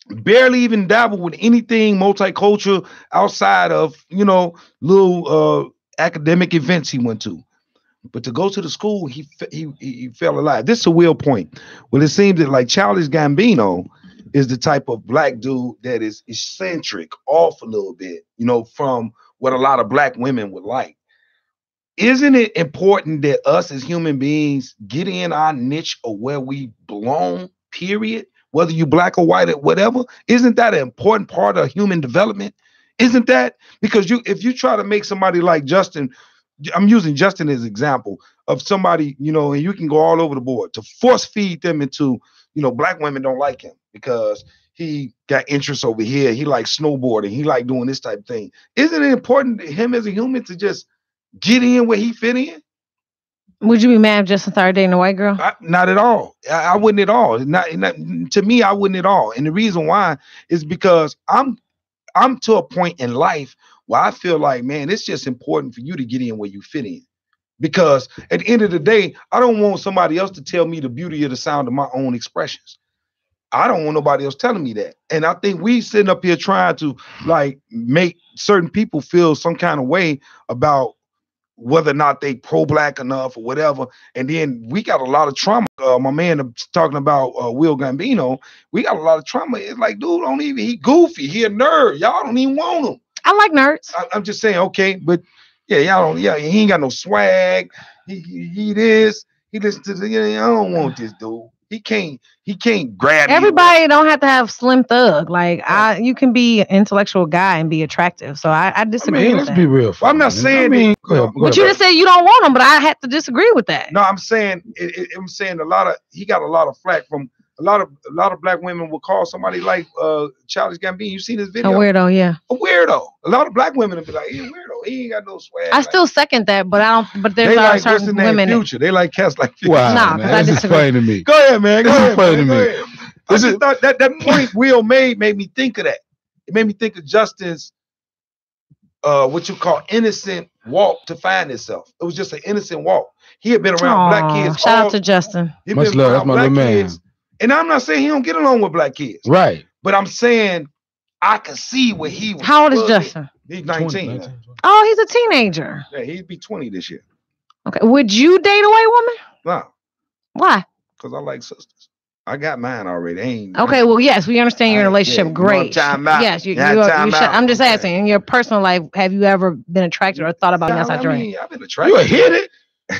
barely even dabbled with anything multicultural outside of, you know, little academic events he went to. But to go to the school, he fell alive. This is a real point. Well, it seems that like Childish Gambino is the type of black dude that is eccentric, off a little bit, you know, from what a lot of black women would like. Isn't it important that us as human beings get in our niche of where we belong, period? Whether you black or white or whatever, isn't that an important part of human development? Isn't that? Because if you try to make somebody like Justin, I'm using Justin as an example of somebody, you know, and you can go all over the board to force feed them into, you know, black women don't like him because he got interest over here. He likes snowboarding. He like doing this type of thing. Isn't it important to him as a human to just get in where he fit in? Would you be mad if Justin started dating a white girl? Not at all. I wouldn't at all. Not to me, I wouldn't at all. And the reason why is because I'm to a point in life where I feel like, man, it's just important for you to get in where you fit in. Because at the end of the day, I don't want somebody else to tell me the beauty of the sound of my own expressions. I don't want nobody else telling me that. And I think we sitting up here trying to like make certain people feel some kind of way about whether or not they pro-black enough or whatever. And then we got a lot of trauma. My man talking about Will Gambino, we got a lot of trauma. It's like, dude, he goofy. He a nerd. Y'all don't even want him. I like nerds. I'm just saying, okay, but yeah, he ain't got no swag. He listens to the, I don't want this dude. He can't grab everybody. Don't have to have Slim Thug. Like you can be an intellectual guy and be attractive. So I disagree. I mean, with let's be real. Well, I'm not saying. Go but you just said you don't want him, but I have to disagree with that. No, I'm saying he got a lot of flack from a lot of black women will call somebody like Childish Gambino. You seen this video? A weirdo, yeah. A weirdo. A lot of black women will be like, he's a weirdo. He ain't got no swag. I still second that, but I don't. But there's like, certain women. Future. They like cats like Future. Wow, nah, because I disagree. Explain to me. Go ahead, man. Go ahead. Explain to me. I just thought that point Will made me think of that. It made me think of Justin's what you call innocent walk to find himself. It was just an innocent walk. He had been around black kids. Shout out to Justin. Much love. That's my little man. Kids. And I'm not saying he don't get along with black kids. Right. But I'm saying I can see where he was. How old is Justin? He's 19. Oh, he's a teenager. Yeah, he'd be 20 this year. Okay. Would you date a white woman? No. Why? Because I like sisters. I got mine already. Okay, well, yes, we understand you're in a relationship. Yeah, great. Yes, I'm just asking, in your personal life, have you ever been attracted or thought about outside your range? I've been attracted. You hit it.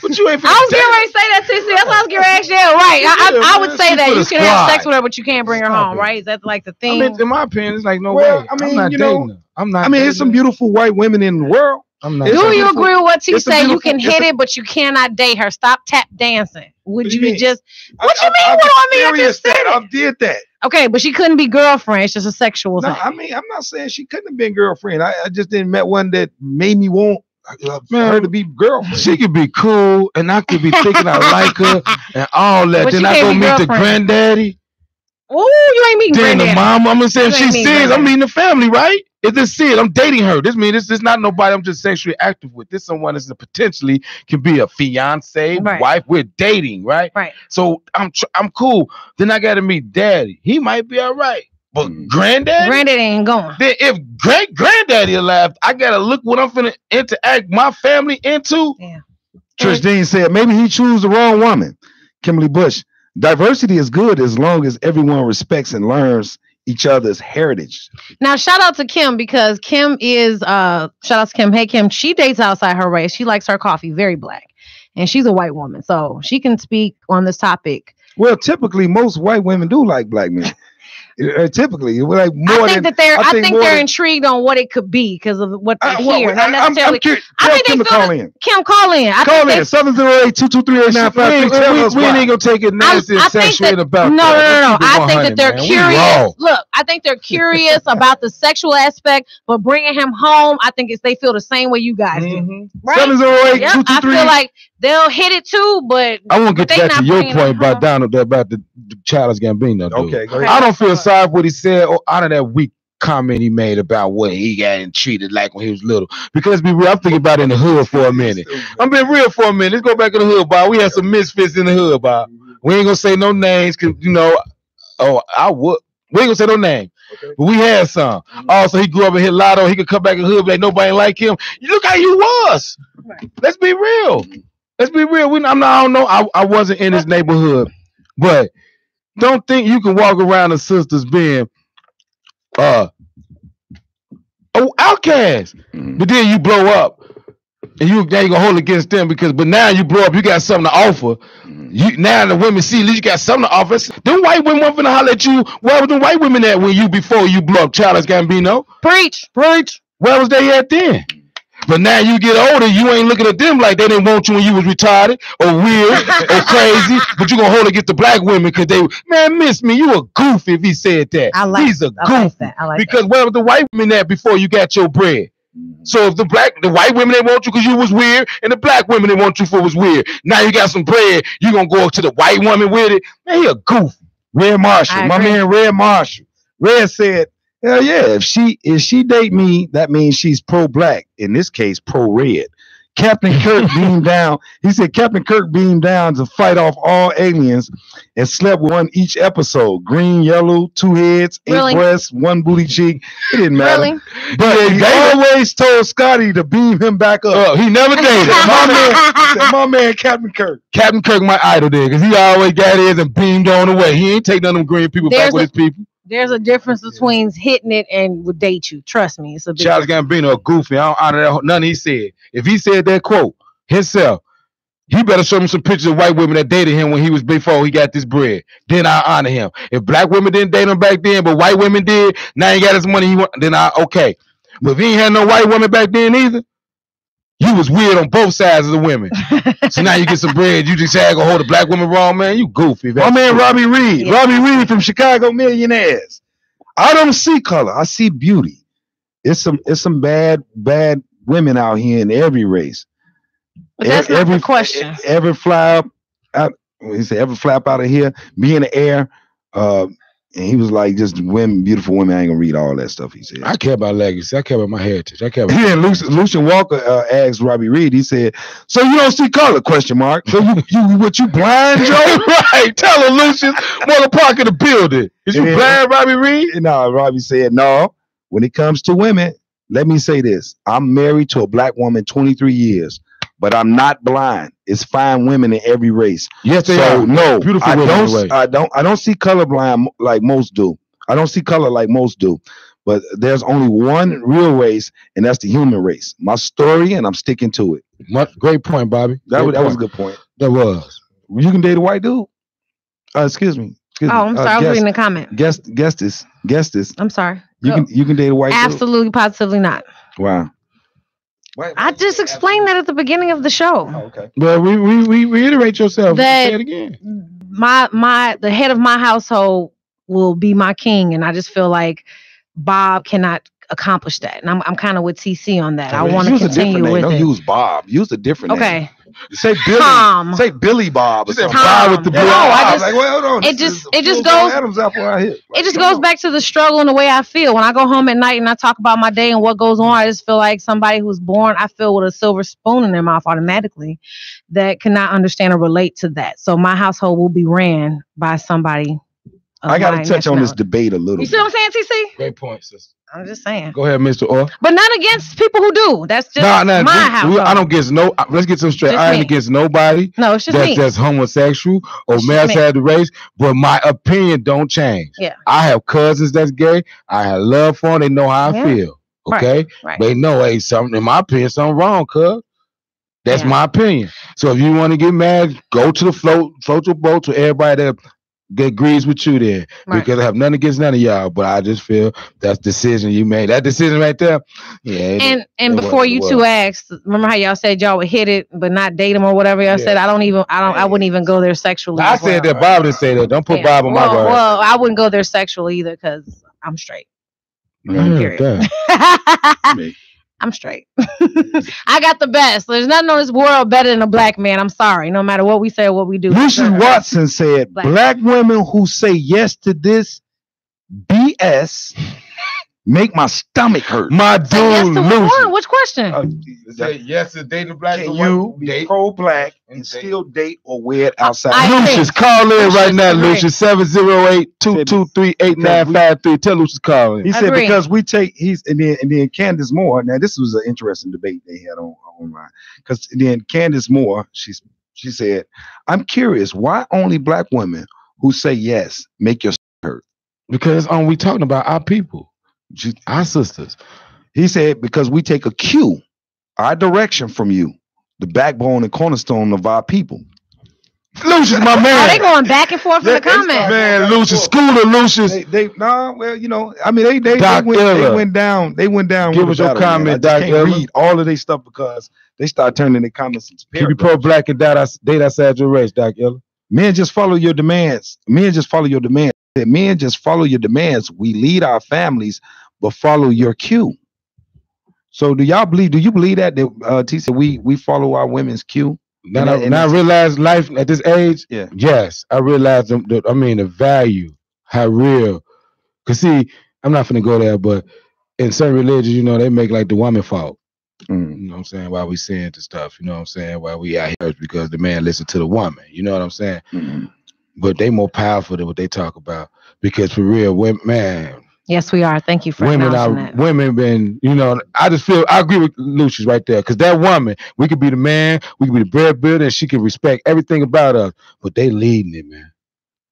But you ain't. I was getting ready to say that, CC. That's what I was getting ready to ask you. Right. I would say that you can have sex with her, but you can't bring her home, right? Is that like the thing? I mean, in my opinion, it's like no way. I mean, I'm not dating her. I'm not. I mean, there's some beautiful white women in the world. I'm not. Do you agree with what he said? You can hit it, but you cannot date her. Stop tap dancing. Would you just? What you mean? What do I mean? I just said I did that. Okay, but she couldn't be girlfriend. It's just a sexual thing. I mean, I'm not saying she couldn't have been girlfriend. I just didn't met one that made me want her to be girlfriend. She could be cool, and I could be thinking I like her and all that. But then I go meet the granddaddy. Oh, you ain't meeting granddaddy. Then the mom. I'm gonna say if she's serious, I'm meeting the family, right? If it's serious, I'm dating her. This means this is not nobody I'm just sexually active with. This someone that's potentially can be a fiance, wife. We're dating, right? Right. So I'm cool. Then I got to meet daddy. He might be all right. But granddaddy ain't going. Then if great granddaddy alive, I gotta look what I'm finna interact my family into. Yeah. Trish Dean said maybe he chose the wrong woman. Kimberly Bush, diversity is good as long as everyone respects and learns each other's heritage. Now, shout out to Kim, because Kim is shout out to Kim. Hey Kim, she dates outside her race. She likes her coffee very black, and she's a white woman, so she can speak on this topic. Well, typically most white women do like black men. Typically, like more I think they're intrigued on what it could be because of what they hear. Not necessarily. I think Kim call in. Kim, call in. Call in 708-223-8953. We ain't gonna take it nasty and sexual about no. I think that they're curious. Look, I think they're curious about the sexual aspect, but bringing him home, I think they feel the same way you guys do. Right? 708-223. I feel like they'll hit it too, but I won't get back to your point about the Childish Gambino. Okay, go ahead. I don't feel sorry for what he said or out of that weak comment he made about what he got treated like when he was little. Because be real, I'm thinking about it in the hood for a minute. I'm being real for a minute. Let's go back in the hood, Bob. We had some misfits in the hood, Bob. We ain't gonna say no names, cause we ain't gonna say no name. Okay. But we had some. Also, he grew up and hit lotto. He could come back in the hood like nobody like him. Look how you was. Right. Let's be real. Let's be real. I don't know. I wasn't in his neighborhood, but don't think you can walk around the sisters being outcast. But then you blow up and you gonna hold against them but now you blow up, you got something to offer. Now the women see at least you got something to offer. Them white women want to holler at you. Where was the white women at when before you blow up Childish Gambino? Preach. Where was they at then? But now you get older, you ain't looking at them like they didn't want you when you was retarded or weird or crazy. But you gonna hold against the black women because miss me. You a goofy if he said that. He's a goofy. Because where was the white women at before you got your bread? So if the white women they want you because you was weird, and the black women they want you for was weird. Now you got some bread, you gonna go to the white woman with it? Man, he a goofy. Red Marshall, my man Red Marshall. Red said, hell yeah, if she date me, that means she's pro-black. In this case, pro-red. Captain Kirk beamed down. He said Captain Kirk beamed down to fight off all aliens and slept with one each episode. Green, yellow, 2 heads, 8 breasts, 1 booty cheek. It didn't matter. Really? But he always told Scotty to beam him back up. He never dated. my man Captain Kirk. Captain Kirk, my idol there, because he always got his and beamed on the way. He ain't take none of them green people back with his people. There's a difference between hitting it and would date you. Trust me, it's a big Childish Gambino a goofy. I don't honor that. None he said. If he said that quote himself, he better show me some pictures of white women that dated him when he was before he got this bread. Then I honor him. If black women didn't date him back then, but white women did, now he got his money. Then okay. But if he ain't had no white women back then either, you was weird on both sides of the women. So now you get some bread. You just say I go hold a black woman wrong, man. You goofy. My man Robbie Reed. Yeah. Robbie Reed from Chicago Millionaires. I don't see color. I see beauty. It's some bad women out here in every race. But that's not the question. Every flap out. He said every flap out of here. Be in the air. And he was like, just women, beautiful women. I ain't gonna read all that stuff. He said, I care about legacy. I care about my heritage. I care about. Yeah, Lucian Walker asked Robbie Reed. He said, "So you don't see color?" Question mark. So you blind, Joe? Right. Tell him, Lucian. Mother Park in the building. Is you blind, Robbie Reed? No, Robbie said no. When it comes to women, let me say this: I'm married to a black woman 23 years, but I'm not blind. It's fine women in every race. Yes, they are. No, beautiful women. I don't see colorblind like most do. I don't see color like most do. But there's only one real race, and that's the human race. My story, and I'm sticking to it. Great point, Bobby. That was a good point. That was. You can date a white dude. Excuse me. I'm sorry. I was reading the comment. Guess this. I'm sorry. You can date a white dude. Absolutely, positively not. Wow. I just explained that at the beginning of the show. Oh, okay. Well, we reiterate yourself. Say it again. The head of my household will be my king, and I just feel like Bob cannot accomplish that. And I'm kind of with TC on that. I want to continue with it. Don't use Bob. Use a different name. Okay. Say Billy. Tom. Say Billy Bob. Or something. Bob with the no, I just, hold on. It just goes back to the struggle and the way I feel. When I go home at night and I talk about my day and what goes on, I just feel like somebody who's born, I feel, with a silver spoon in their mouth automatically that cannot understand or relate to that. So my household will be ran by somebody I got to touch on this debate a little. You see what I'm saying, TC? Great point, sister. I'm just saying. Go ahead, Mr. Orr. But not against people who do. That's just my house. I don't against no. Let's get some straight. I ain't against nobody. No, it's just that's homosexual or male side of the race. But my opinion don't change. Yeah. I have cousins that's gay. I have love for them. They know how I feel. Okay. Right. They know, hey, something in my opinion, something wrong, cuz. That's my opinion. So if you want to get mad, go to the float your boat to everybody that agrees with you there. Because I have nothing against none of y'all, but I just feel that's the decision you made. That decision right there. Yeah. And before you two asked, remember how y'all said y'all would hit it but not date him or whatever y'all said? I wouldn't even go there sexually. I said that. Bob didn't say that. Don't put Bob on my word. Well, I wouldn't go there sexually either because I'm straight. Period. I'm straight. I got the best. There's nothing on this world better than a black man. I'm sorry. No matter what we say or what we do. Lucius Watson said, black women who say yes to this BS make my stomach hurt. My dude, yes which question? Yes to dating black. Can you be pro-black and still date or wear it outside? Lucius, call in right now, Lucius. 708-223-8953. Tell Lucius call in. He said because we take and then Candace Moore. Now this was an interesting debate they had online. Because then Candace Moore, she said, I'm curious, why only black women who say yes make your stomach hurt? Because we talking about our people. Our sisters. He said, because we take a cue, our direction from you, the backbone and cornerstone of our people. Lucius, my man. They going back and forth in the comments. Man, Lucius, Scooter, Lucius. They went down. They went down. Give us your comment, Doc. I can't read all of their stuff because they start turning their comments into paragraphs. Keep you pro-black and date outside your race, Doc Ella. Men just follow your demands. Men just follow your demands. Men just follow your demands. We lead our families, but follow your cue. So do you believe that T said we follow our women's cue? Now I realize life at this age. Yeah. Yes, I realize the value, how real. Cause see, I'm not finna go there, but in certain religions, they make like the woman fault. You know what I'm saying? Why we saying the stuff, you know what I'm saying? Why we out here because the man listen to the woman, you know what I'm saying? But they more powerful than what they talk about. Because for real, women, man. Yes, we are. Thank you for acknowledging that. Women been, I agree with Lucius right there. Because that woman, we could be the man, we could be the breadwinner, and she can respect everything about us. But they leading it, man.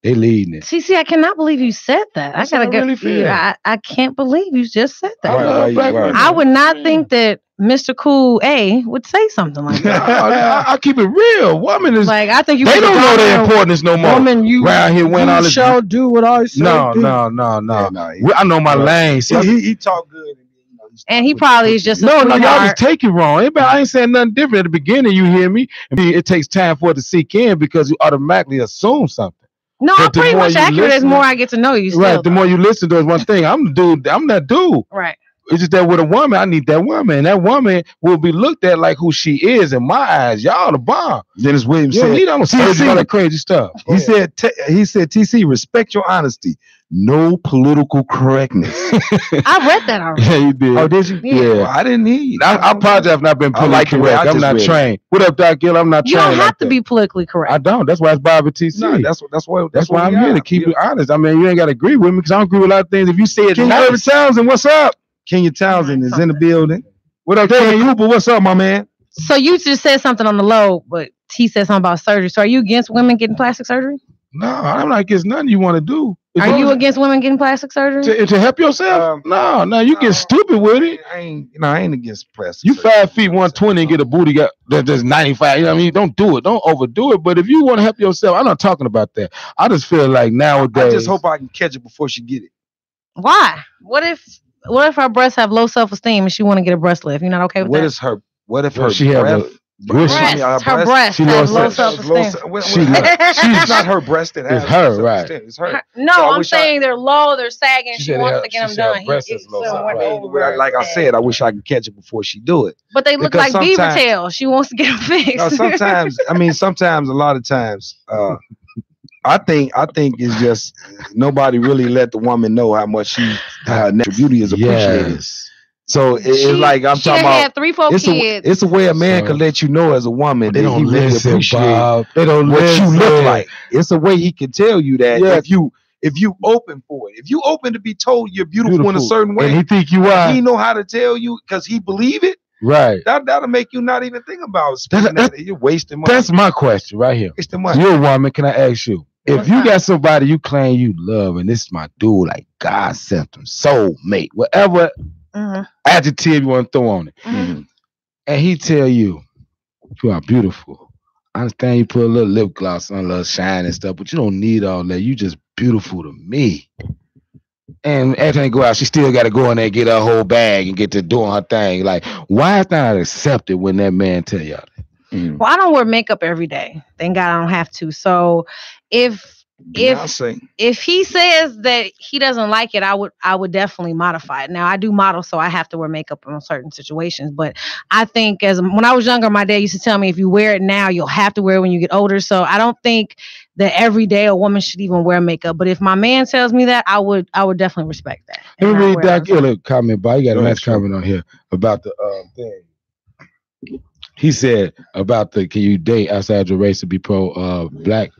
They leading it. See, I cannot believe you said that. I gotta go. Really I can't believe you just said that. I would not think that Mr. Cool A would say something like that. I keep it real. Woman is like I think they don't know their importance no more. Woman, you around here when all this shall do what I say. No. I know my lane. See, he talk good. And he probably is just y'all just take it wrong. I ain't saying nothing different at the beginning. You hear me? It takes time for it to sink in because you automatically assume something. No, I'm pretty much accurate as more I get to know you. Still, right. The more you listen, there's one thing. I'm that dude. Right. It's just that with a woman, I need that woman. And that woman will be looked at like who she is in my eyes. Y'all the bomb. Dennis Williams said, you don't say all that crazy stuff. He said, TC, respect your honesty. No political correctness. I read that already. Yeah, you did. Oh, did you? Yeah. Well, I didn't need. I apologize if not been politically correct. I'm not trained. What up, Doc Gill? I'm not trained. You don't have to be politically correct. I don't. That's why it's Bob and TC. No, that's why I'm here to keep it honest. I mean, you ain't got to agree with me because I don't agree with a lot of things. If you say it, Kenya Townsend, what's up? Kenya Townsend is in the building. What up, Kenya Hooper? What's up, my man? So you just said something on the low, but he said something about surgery. So are you against women getting plastic surgery? No, I'm not against nothing you want to do. Are you against women getting plastic surgery? To help yourself? No, you get stupid with it. I ain't against plastic. You 5 feet 120 and get a booty that's 95. You know what I mean? Don't do it. Don't overdo it. But if you want to help yourself, I'm not talking about that. I just feel like nowadays. I just hope I can catch it before she get it. Why? What if her breasts have low self-esteem and she want to get a breast lift? You're not okay with that? What if her breast has low self-esteem? She's not her breast that has her, right? It's her. No, so I'm saying they're low, they're sagging. She wants to get them done. Like I said, I wish I could catch it before she do it. But they look like beaver tails. She wants to get them fixed. Sometimes, a lot of times, I think it's just nobody really let the woman know how much her natural beauty is appreciated. Yes. So it's like I'm talking about. 3-4 kids. It's a way a man can let you know as a woman that he really appreciates They don't what you look like. It's a way he can tell you that if you if you open for it. If you open to be told you're beautiful in a certain way, and he think you are, he know how to tell you because he believe it. Right. That'll make you not even think about that. You're wasting money. That's my question right here. Wasting money. You're a woman. Can I ask you? If you got somebody you claim you love, and this is my dude, like God sent him, soulmate, whatever adjective you want to throw on it, and he tell you, you are beautiful. I understand you put a little lip gloss on, a little shine and stuff, but you don't need all that. You just beautiful to me. And after they go out, she still got to go in there and get her whole bag and get to doing her thing. Like, why is that accepted when that man tell y'all that? Well, I don't wear makeup every day. Thank God I don't have to. So if he says that he doesn't like it, I would definitely modify it. Now I do model, so I have to wear makeup in certain situations. But I think when I was younger, my dad used to tell me, if you wear it now, you'll have to wear it when you get older. So I don't think that every day a woman should even wear makeup. But if my man tells me that, I would definitely respect that. Let me read Doc Giller comment, but you got a nice comment on here about the thing. He said about can you date outside your race to be pro-black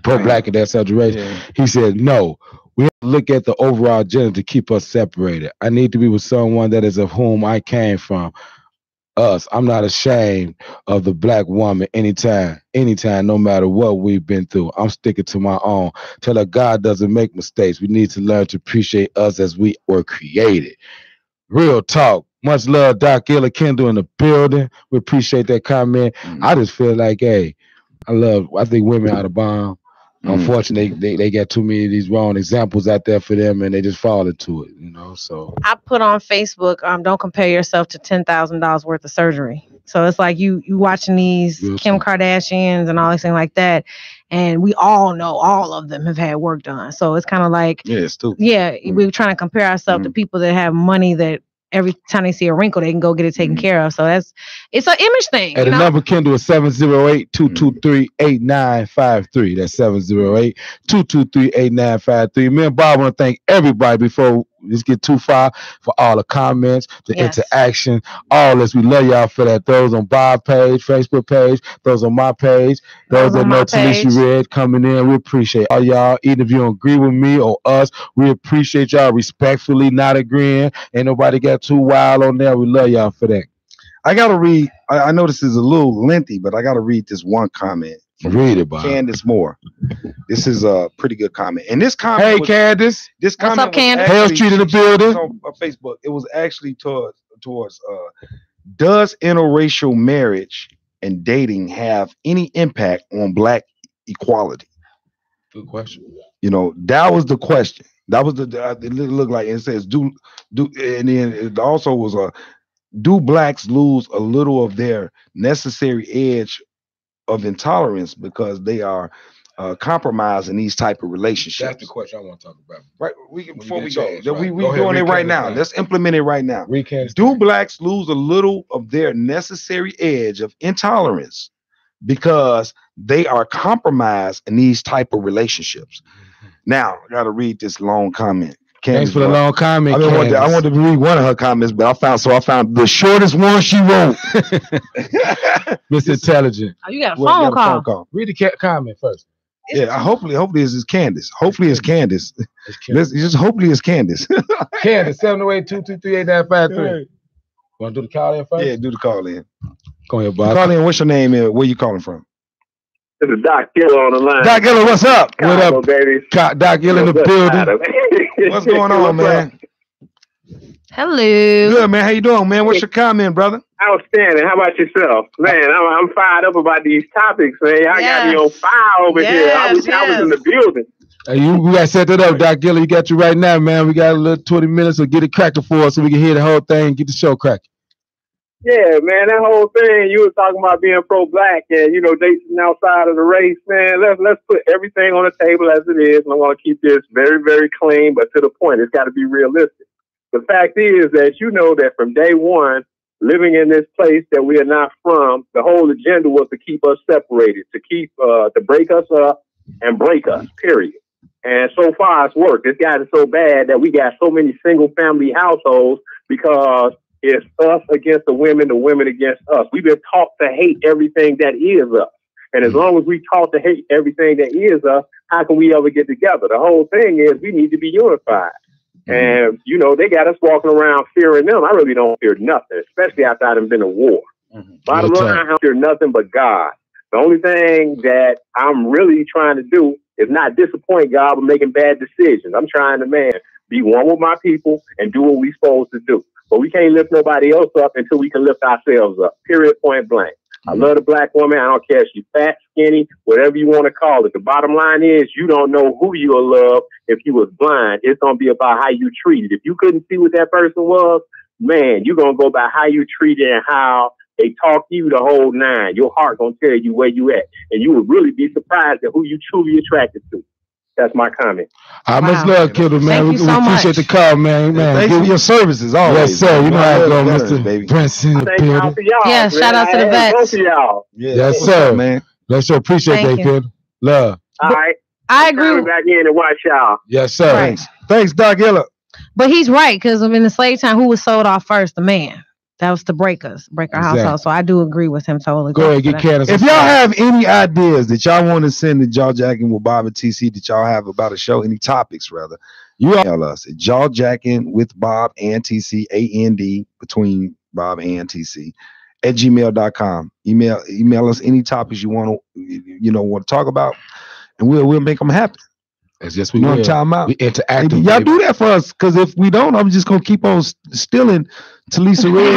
and outside your race? Yeah. He said, no, we have to look at the overall agenda to keep us separated. I need to be with someone that is of whom I came from. Us. I'm not ashamed of the black woman anytime, no matter what we've been through. I'm sticking to my own. Tell her God doesn't make mistakes. We need to learn to appreciate us as we were created. Real talk. Much love, Doc Giller, Kendall in the building. We appreciate that comment. I just feel like, hey, I think women are the bomb. Unfortunately, they got too many of these wrong examples out there for them, and they just fall into it, So I put on Facebook, don't compare yourself to $10,000 worth of surgery. So it's like you watching these Kim Kardashians and all these things like that, and we all know all of them have had work done. So it's kind of like, it's stupid. We're trying to compare ourselves to people that have money that every time they see a wrinkle, they can go get it taken care of. So it's an image thing. And the number, Kendall, is 708-223-8953. That's 708-223-8953. Me and Bob want to thank everybody before we get too far for all the comments, the interaction, all this. We love y'all for that. Those on Bob's page, Facebook page, those on my page, those that know Talisha Red coming in. We appreciate all y'all. Even if you don't agree with me or us, we appreciate y'all respectfully not agreeing. Ain't nobody got too wild on there. We love y'all for that. I got to read. I know this is a little lengthy, but I got to read this one comment. Read it, Bob. Candace Moore. This is a pretty good comment. And this comment Hey, Candace. This comment What's up, Candace? Hale Street in the building. On Facebook. It was actually towards does interracial marriage and dating have any impact on black equality? Good question. That was the question. That was it looked like it says do and then it also was do blacks lose a little of their necessary edge of intolerance because they are compromised in these type of relationships? That's the question I want to talk about. Right. Before we go, we doing it right now. Let's implement it right now. Do blacks lose a little of their necessary edge of intolerance because they are compromised in these type of relationships? Now, I got to read this long comment. Thanks for the long comment. I wanted to read one of her comments, but I found the shortest one she wrote. Mr. Intelligent. Oh, you got a phone call. Read the comment first. Yeah, hopefully this is Candace. Hopefully it's Candace. Hopefully it's Candace. Candace, 708-223-8953. Want to do the call in first? Yeah, do the call in. Go ahead, Bob. Call in. What's your name and where you calling from? This is Doc Giller on the line. Doc Giller, what's up? What up, baby? Doc Giller in the building. What's going on, man? Hello. Good, man. How you doing, man? What's your comment, brother? Outstanding. How about yourself? Man, I'm fired up about these topics, man. I got me on fire over here. I was in the building. We got to set that up, Doc Giller. You got you right now, man. We got a little 20 minutes, so get it cracking for us so we can hear the whole thing and get the show cracking. Yeah, man, that whole thing, you were talking about being pro-black and, dating outside of the race, man. Let's put everything on the table as it is, and I want to keep this very, very clean, but to the point. It's got to be realistic. The fact is that that from day one, living in this place that we are not from, the whole agenda was to keep us separated, to break us up and break us, period. And so far it's worked. It's gotten so bad that we got so many single family households because it's us against the women against us. We've been taught to hate everything that is us. And as long as we taught to hate everything that is us, how can we ever get together? The whole thing is we need to be unified. And, you know, they got us walking around fearing them. I really don't fear nothing, especially after I've been in war. Bottom line, I don't fear nothing but God. The only thing that I'm really trying to do is not disappoint God with making bad decisions. I'm trying to, be one with my people and do what we're supposed to do. But we can't lift nobody else up until we can lift ourselves up, period, point blank. I love the black woman. I don't care if she's fat, skinny, whatever you want to call it. The bottom line is you don't know who you'll love if you was blind. It's going to be about how you treated. If you couldn't see what that person was, man, you're going to go by how you treated and how they talk to you the whole nine. Your heart going to tell you where you at. And you would really be surprised at who you truly attracted to. That's my comment. I much love, Kiddo, man. We appreciate the call, man. Thanks for your services always. Yes, sir. You know how it goes, Mr. Prince in the building. Yeah, shout out to the vets. Both of y'all. Yes, sir, man. Let's sure appreciate that, kid. Love. All right. I agree. Back in and watch y'all. Yes, sir. Right. Thanks, Doc Illa. But he's right, because in the slave time, who was sold off first? The man. That was to break our household. So I do agree with him totally. Go ahead, get Candace. If y'all have any ideas that y'all want to send to Jawjacking with Bob and TC that y'all have about a show, any topics rather, you email us at Jawjacking with Bob and TC, AND between Bob and TC at gmail.com. Email us any topics you want to talk about, and we'll make them happen. That's just what we're talking about. We interactive. Y'all do that for us, because if we don't, I'm just gonna keep on stealing Talisa Red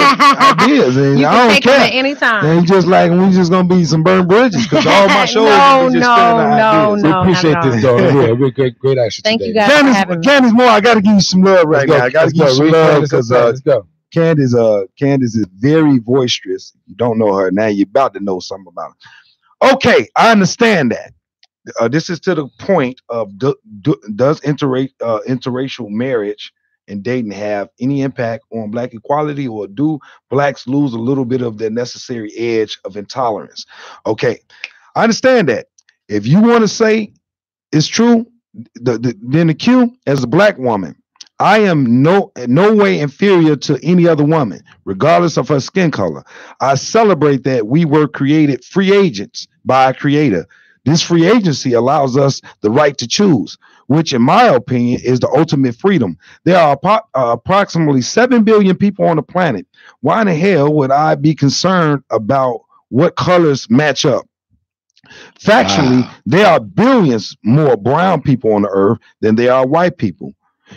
ideas, and you I don't care. At any time. And just like we just gonna be some burned bridges, because all my shows we just no. We appreciate this, though. Yeah, we're great action. Thank today. you guys for having me. Candace Moore, I gotta give you some love right now. I gotta give you some love because Candace is very boisterous. You don't know her now. You're about to know something about her. Okay, I understand that. This is to the point of does interracial marriage and dating have any impact on black equality, or do blacks lose a little bit of their necessary edge of intolerance? Okay, I understand that. If you want to say it's true, then the Q, as a black woman, I am no way inferior to any other woman, regardless of her skin color. I celebrate that we were created free agents by a creator. This free agency allows us the right to choose, which in my opinion is the ultimate freedom. There are approximately 7 billion people on the planet. Why in the hell would I be concerned about what colors match up? Factually, there are billions more brown people on the earth than there are white people.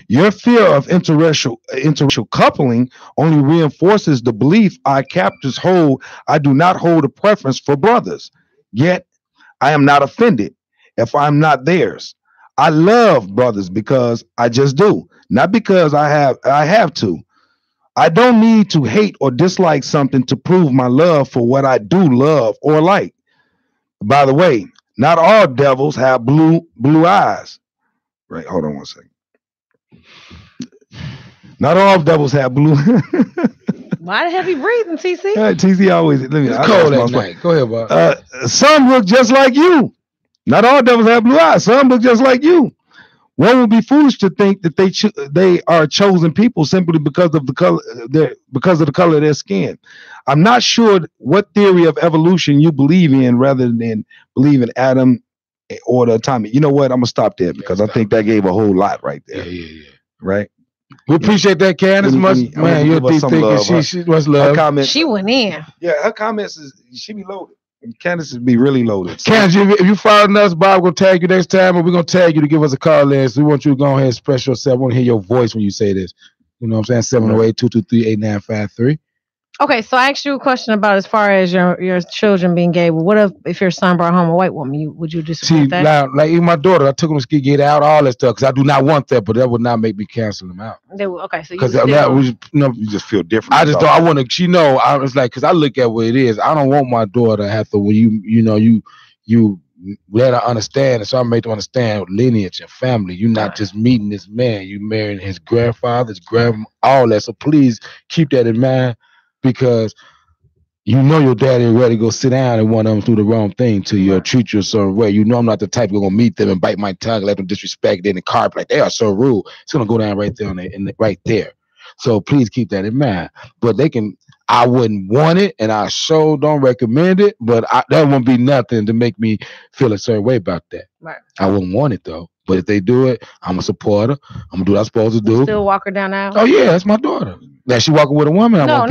Your fear of interracial coupling only reinforces the belief our captors hold. I do not hold a preference for brothers, yet I am not offended if I'm not theirs. I love brothers because I just do, not because I have to. I don't need to hate or dislike something to prove my love for what I do love or like. By the way, not all devils have blue eyes. Right, hold on one second. Not all devils have blue. Why the heavy breathing, TC? TC always. It's cold at night. Go ahead, Bob. Some look just like you. Not all devils have blue eyes. Some look just like you. One would be foolish to think that they are chosen people simply because of the color of their skin. I'm not sure what theory of evolution you believe in, rather than believe in Adam or the atomic. You know what? I'm gonna stop there because I think that gave a whole lot right there. Yeah. Right. We appreciate that, Candace. Man, you're deep thinking. She was love. Comments, she went in. Yeah, her comments she be loaded. Candace would be really loaded. So. Candace, if you follow us, Bob, we'll tag you next time, and we're gonna tag you to give us a call in. So we want you to go ahead and express yourself. I want to hear your voice when you say this. You know what I'm saying? 708-223-8953. Okay, so I asked you a question about as far as your children being gay. Well, what if your son brought home a white woman? Would you disagree with that? Now, like even my daughter, I took him to get out, all that stuff, because I do not want that, but that would not make me cancel them out. Okay, so because you just feel different. I just don't. I want to. She know. I was like, because I look at what it is. I don't want my daughter to have to. When you let her understand, and so I make them understand lineage and family. You're not just meeting this man. You marrying his grandfather, his grandma, all that. So please keep that in mind. Because you know your daddy ready to go sit down and one of them do the wrong thing to you or treat you a certain way. You know I'm not the type going to meet them and bite my tongue, let them disrespect in the car. Like, they are so rude. It's going to go down right there right there. So please keep that in mind. But they can, I wouldn't want it, and I sure don't recommend it, but that wouldn't be nothing to make me feel a certain way about that. Right. I wouldn't want it, though. But if they do it, I'm a supporter. I'm going to do what I'm supposed to do. Still walk her down the aisle? Oh, yeah, that's my daughter. Now, she walking with a woman, No.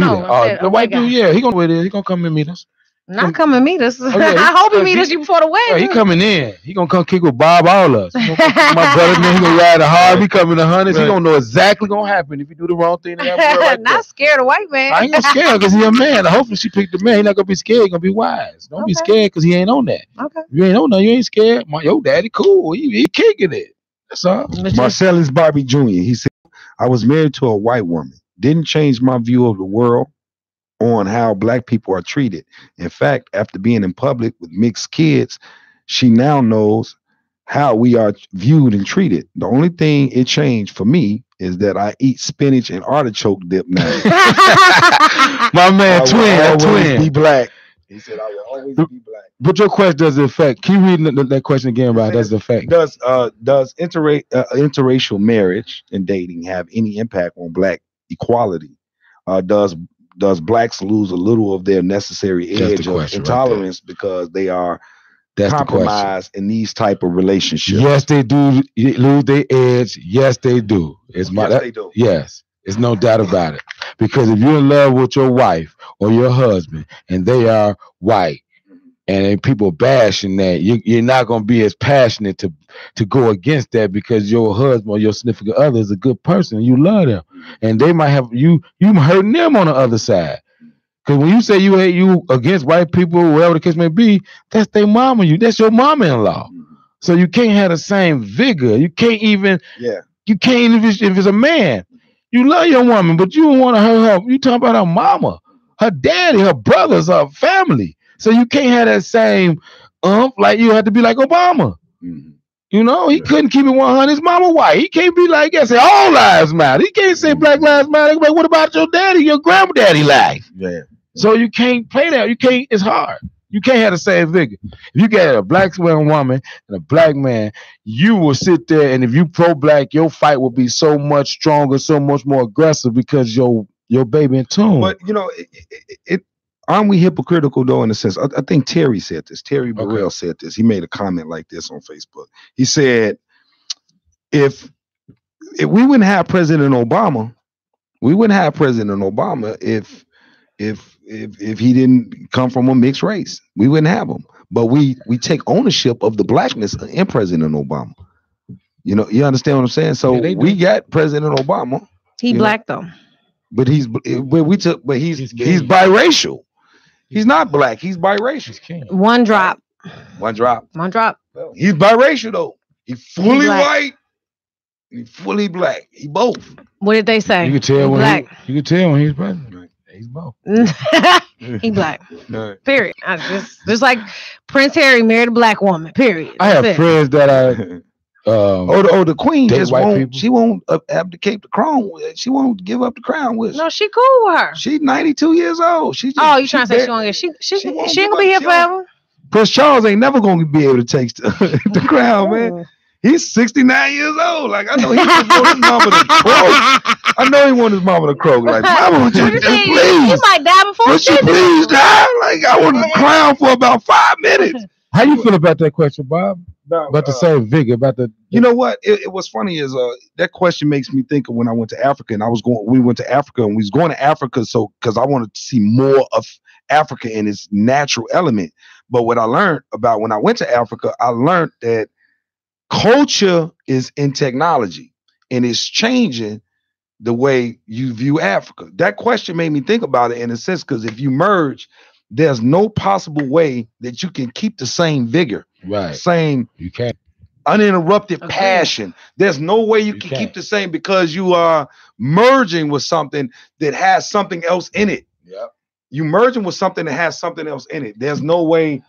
The white dude, yeah, he going to come and meet us. Not come and meet us. Oh, yeah, I hope he meet us before the wedding. Yeah, he coming in. He gonna come kick with Bob all us. My brother, man, he gonna ride a Harvey, coming to hundreds. He gonna know exactly gonna happen if you do the wrong thing. Not scared of white man. I ain't gonna scare because he a man. Hopefully she picked the man. He not gonna be scared. He gonna be wise. Don't be scared because he ain't on that. Okay. You ain't on that. You ain't scared. Your daddy cool. He kicking it. That's all. Marcellus Barbie Jr. He said, "I was married to a white woman. Didn't change my view of the world on how black people are treated. In fact, after being in public with mixed kids, she now knows how we are viewed and treated. The only thing it changed for me is that I eat spinach and artichoke dip now." My man, twin. Be black. He said, "I will always be black." But your question does it affect? Keep reading that question again, about does it affect? Does interracial marriage and dating have any impact on black equality? Does blacks lose a little of their necessary edge of intolerance because they are compromised in these type of relationships? Yes, they do lose their edge. Yes, they do. They do. Yes, there's no doubt about it. Because if you're in love with your wife or your husband and they are white, and people bashing that, you're not going to be as passionate to go against that because your husband or your significant other is a good person. You love them. And they might have you hurting them on the other side. Because when you say you against white people, whatever the case may be, that's their mama. That's your mama-in-law. So you can't have the same vigor. You can't even if it's a man. You love your woman, but you don't want to hurt her. You talking about her mama, her daddy, her brothers, her family. So you can't have that same like you have to be like Obama. Mm-hmm. You know, he couldn't keep it 100. His mama white. He can't be like that. Say all lives matter. He can't say black lives matter. Like, what about your daddy, your granddaddy life? Yeah. So you can't play that. You can't. It's hard. You can't have the same vigor. If you get a black woman and a black man, you will sit there, and if you pro-black, your fight will be so much stronger, so much more aggressive because your baby in tune. But you know, aren't we hypocritical though in a sense? I think Terry said this. Terry Burrell said this. He made a comment like this on Facebook. He said, if we wouldn't have President Obama, if he didn't come from a mixed race. We wouldn't have him. But we take ownership of the blackness in President Obama. You know, you understand what I'm saying? So we got President Obama. He black though. But he's biracial. He's not black. He's biracial. One drop. He's biracial though. He's fully white. He's fully black. He both. What did they say? You can tell when he's president. He's both. He black. Period. Just like Prince Harry married a black woman. Period. I have friends that the queen just won't. She won't abdicate the crown. She won't give up the crown with. No, she cool with her. She's 92 years old. You trying to say she won't get? She ain't gonna be here forever. Prince Charles ain't never gonna be able to take the crown, man. He's 69 years old. Like I know he just want his mama to croak. I know he want his mama to croak. Like, mama, would you just please? He might die before would you please die? Like I want the crown for about 5 minutes. How you feel about that question, Bob? About the same vigor, about the. You know what? It was funny is that question makes me think of when I went to Africa and we went to Africa and we was going to Africa because I wanted to see more of Africa in its natural element. But what I learned about when I went to Africa, I learned that culture is in technology and it's changing the way you view Africa. That question made me think about it in a sense, because if you merge, there's no possible way that you can keep the same vigor, same you can't uninterrupted passion. There's no way you can keep the same because you are merging with something that has something else in it. Yeah, you merging with something that has something else in it. There's no way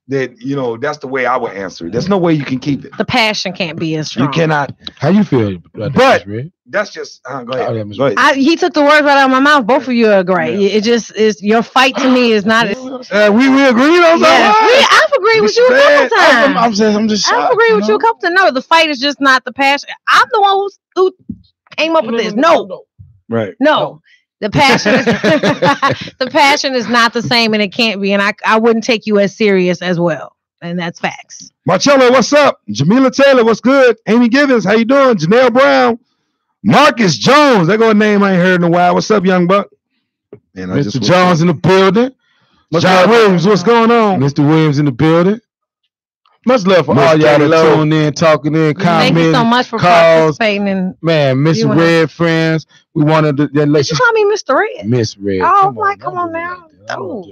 that, you know, that's the way I would answer it. There's no way you can keep it. The passion can't be as strong. You cannot. How you feel? But that's just go ahead. Go ahead. He took the words right out of my mouth. Both of you are great. Yeah. It just is your fight to me is not. We agreed on that. I've agreed with you a couple times. I'm just. I've agreed with you a couple times. No, the fight is just not the passion. I'm the one who came up with this. No. Right. No. The passion is the passion is not the same, and it can't be. And I wouldn't take you as serious as well. And that's facts. Marcello, what's up? Jamila Taylor, what's good? Amy Givens, how you doing? Janelle Brown, Marcus Jones. That go a name I ain't heard in a while. What's up, young buck? And Mr. Jones in the building. John Williams, what's going on? Mr. Williams in the building. Much love for all y'all that tune in, talking in, commenting. Thank you so much for participating in. Man, Miss Red friends. We wanted to. Did you call me Mr. Red? Miss Red. Oh, come on now. Oh.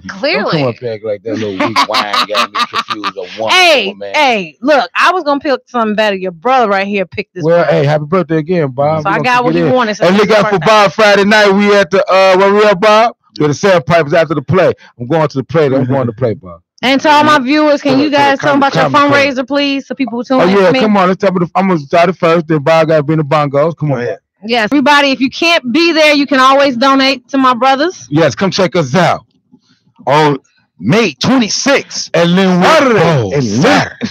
Clearly. Don't come up back like that little weak wine got me confused. Hey, look, I was going to pick something better. Your brother right here picked this. Well, hey, happy birthday again, Bob. So I got what you wanted. And look out for Bob Friday night. We at the, where we at, Bob? With the Sandpipers after the play. I'm going to the play. I'm going to play, Bob. And to all my viewers, can you guys tell them about your fundraiser, please, so people tune in? Oh, yeah, come on. Let's talk about I'm going to start it first. Then Bob got to bring the bongos. Come on. Yes, everybody, if you can't be there, you can always donate to my brothers. Yes, come check us out on May 26th at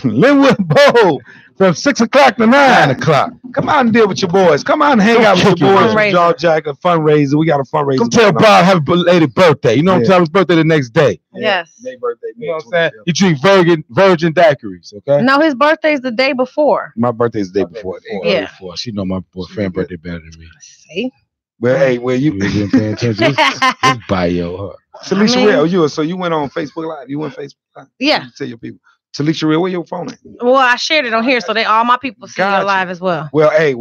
Linwood Bowl from 6 o'clock to 9 o'clock. Come out and deal with your boys. Come out and hang out with your boys. Jaw Jack, a fundraiser. We got a fundraiser. Come tell Bob happy belated birthday. You know what I'm saying? His birthday the next day. Yes. May birthday. You know what I'm saying? You drink virgin daiquiris, okay? No, his birthday's the day before. My birthday's the day before. Yeah. She know my boyfriend birthday better than me. See? Well, hey, you been paying attention? This bio, Talisha Real, so you went on Facebook Live. You went Facebook Live. Yeah. Tell your people. Talisha Real, where your phone at? Well, I shared it on here, so all my people see it live as well. Well, hey.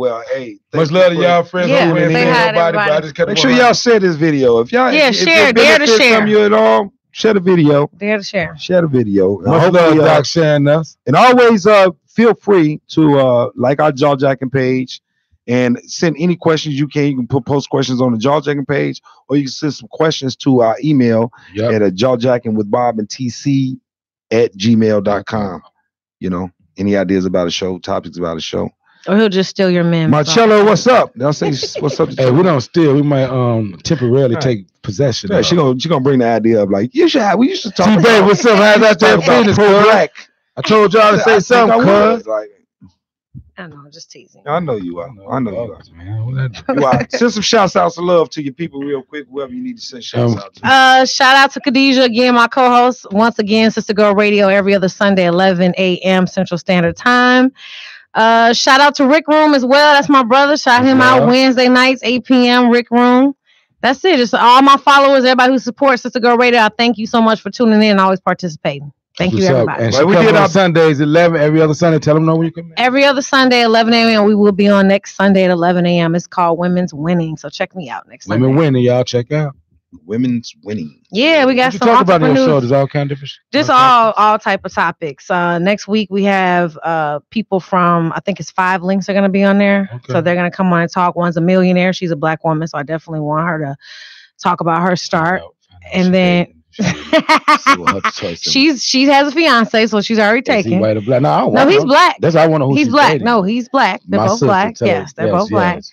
Much love to y'all, friends. Yeah, say hi to everybody. Make sure y'all share this video. If y'all, share. Dare to share. From you at all, share the video. Dare to share. Share the video. Much love, Doc, sharing us. And always feel free to like our Jaw Jacking page and send any questions you can. You can post questions on the Jaw Jacking page, or you can send some questions to our email at jawjackingwithbobandtc@gmail.com. You know, any ideas about a show, topics about a show. Or he'll just steal your man. Marcello, what's up? They'll say, what's up? Hey, we don't steal. We might temporarily take possession. Yeah, she gonna bring the idea of like, we used to talk. T-Babe, what's up? How's that there? Black. I told y'all to say something, cuz. I know, I'm just teasing. I know you are. I know you are. You are. Send some shouts out of love to your people real quick, whoever you need to send shouts out to. Shout out to Khadijah again, my co-host. Once again, Sister Girl Radio every other Sunday, 11 a.m. Central Standard Time. Shout out to Rick Room as well. That's my brother. Shout him out Wednesday nights, 8 p.m. Rick Room. That's it. Just all my followers, everybody who supports Sister Girl Radio. I thank you so much for tuning in and always participating. Thank you, everybody. And we did on Sundays, 11, every other Sunday. Tell them know when you come in. Every other Sunday, 11 a.m. We will be on next Sunday at 11 a.m. It's called Women's Winning. So check me out next Sunday. Women Winning, y'all. Check out. Women's Winning. Yeah, we got some talk about in your show. There's all kind of different. Just all type of topics. Next week we have people from, I think it's 5 links are going to be on there. Okay. So they're going to come on and talk. One's a millionaire. She's a black woman. So I definitely want her to talk about her start. And then she has a fiance, so she's already taken. Is he white or black? No, he's black. That's I want to know who he's black. Dating. No, he's black. They're both black. Yes, they're both black.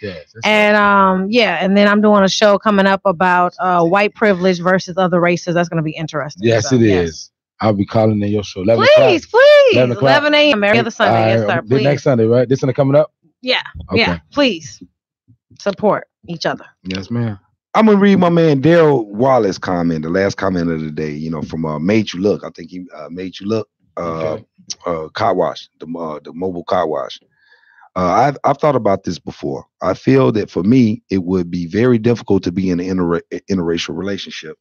And and then I'm doing a show coming up about white privilege versus other races. That's going to be interesting. Yes, it is. I'll be calling in your show. Please. 11 a.m. every other Sunday. Yes, sir. Please. Next Sunday, right? This Sunday coming up? Yeah. Okay. Yeah. Please support each other. Yes, ma'am. I'm gonna read my man Daryl Wallace comment, the last comment of the day. From Made You Look. I think he Made You Look. Car wash, the mobile car wash. I've thought about this before. I feel that for me, it would be very difficult to be in an interracial relationship.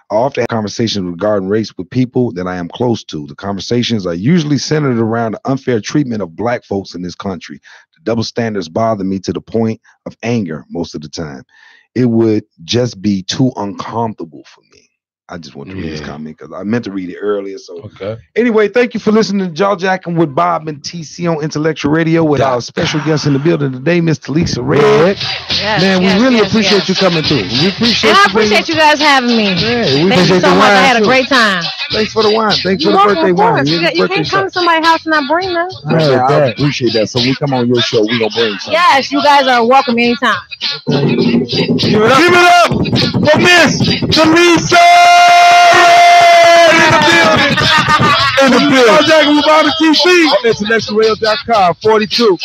I often have conversations regarding race with people that I am close to. The conversations are usually centered around the unfair treatment of black folks in this country. The double standards bother me to the point of anger most of the time. It would just be too uncomfortable for me. I just want to read this comment because I meant to read it earlier. So anyway, thank you for listening to Jaw Jacking with Bob and TC on Intellectual Radio with our special guest in the building today, Miss Talisha Red. Man, we really appreciate you coming through. We appreciate I appreciate you guys having me. Yeah, thank you so much. I had a great time. Thanks for the wine. Thanks for the birthday wine. You can't come to somebody's house and not bring them. I appreciate that. So we come on your show, we gonna bring something. Yes, you guys are welcome anytime. Give it up for Miss Talisha in the building. Jaw Jacking with Bob and TC on IntellectualRadio.com. 42.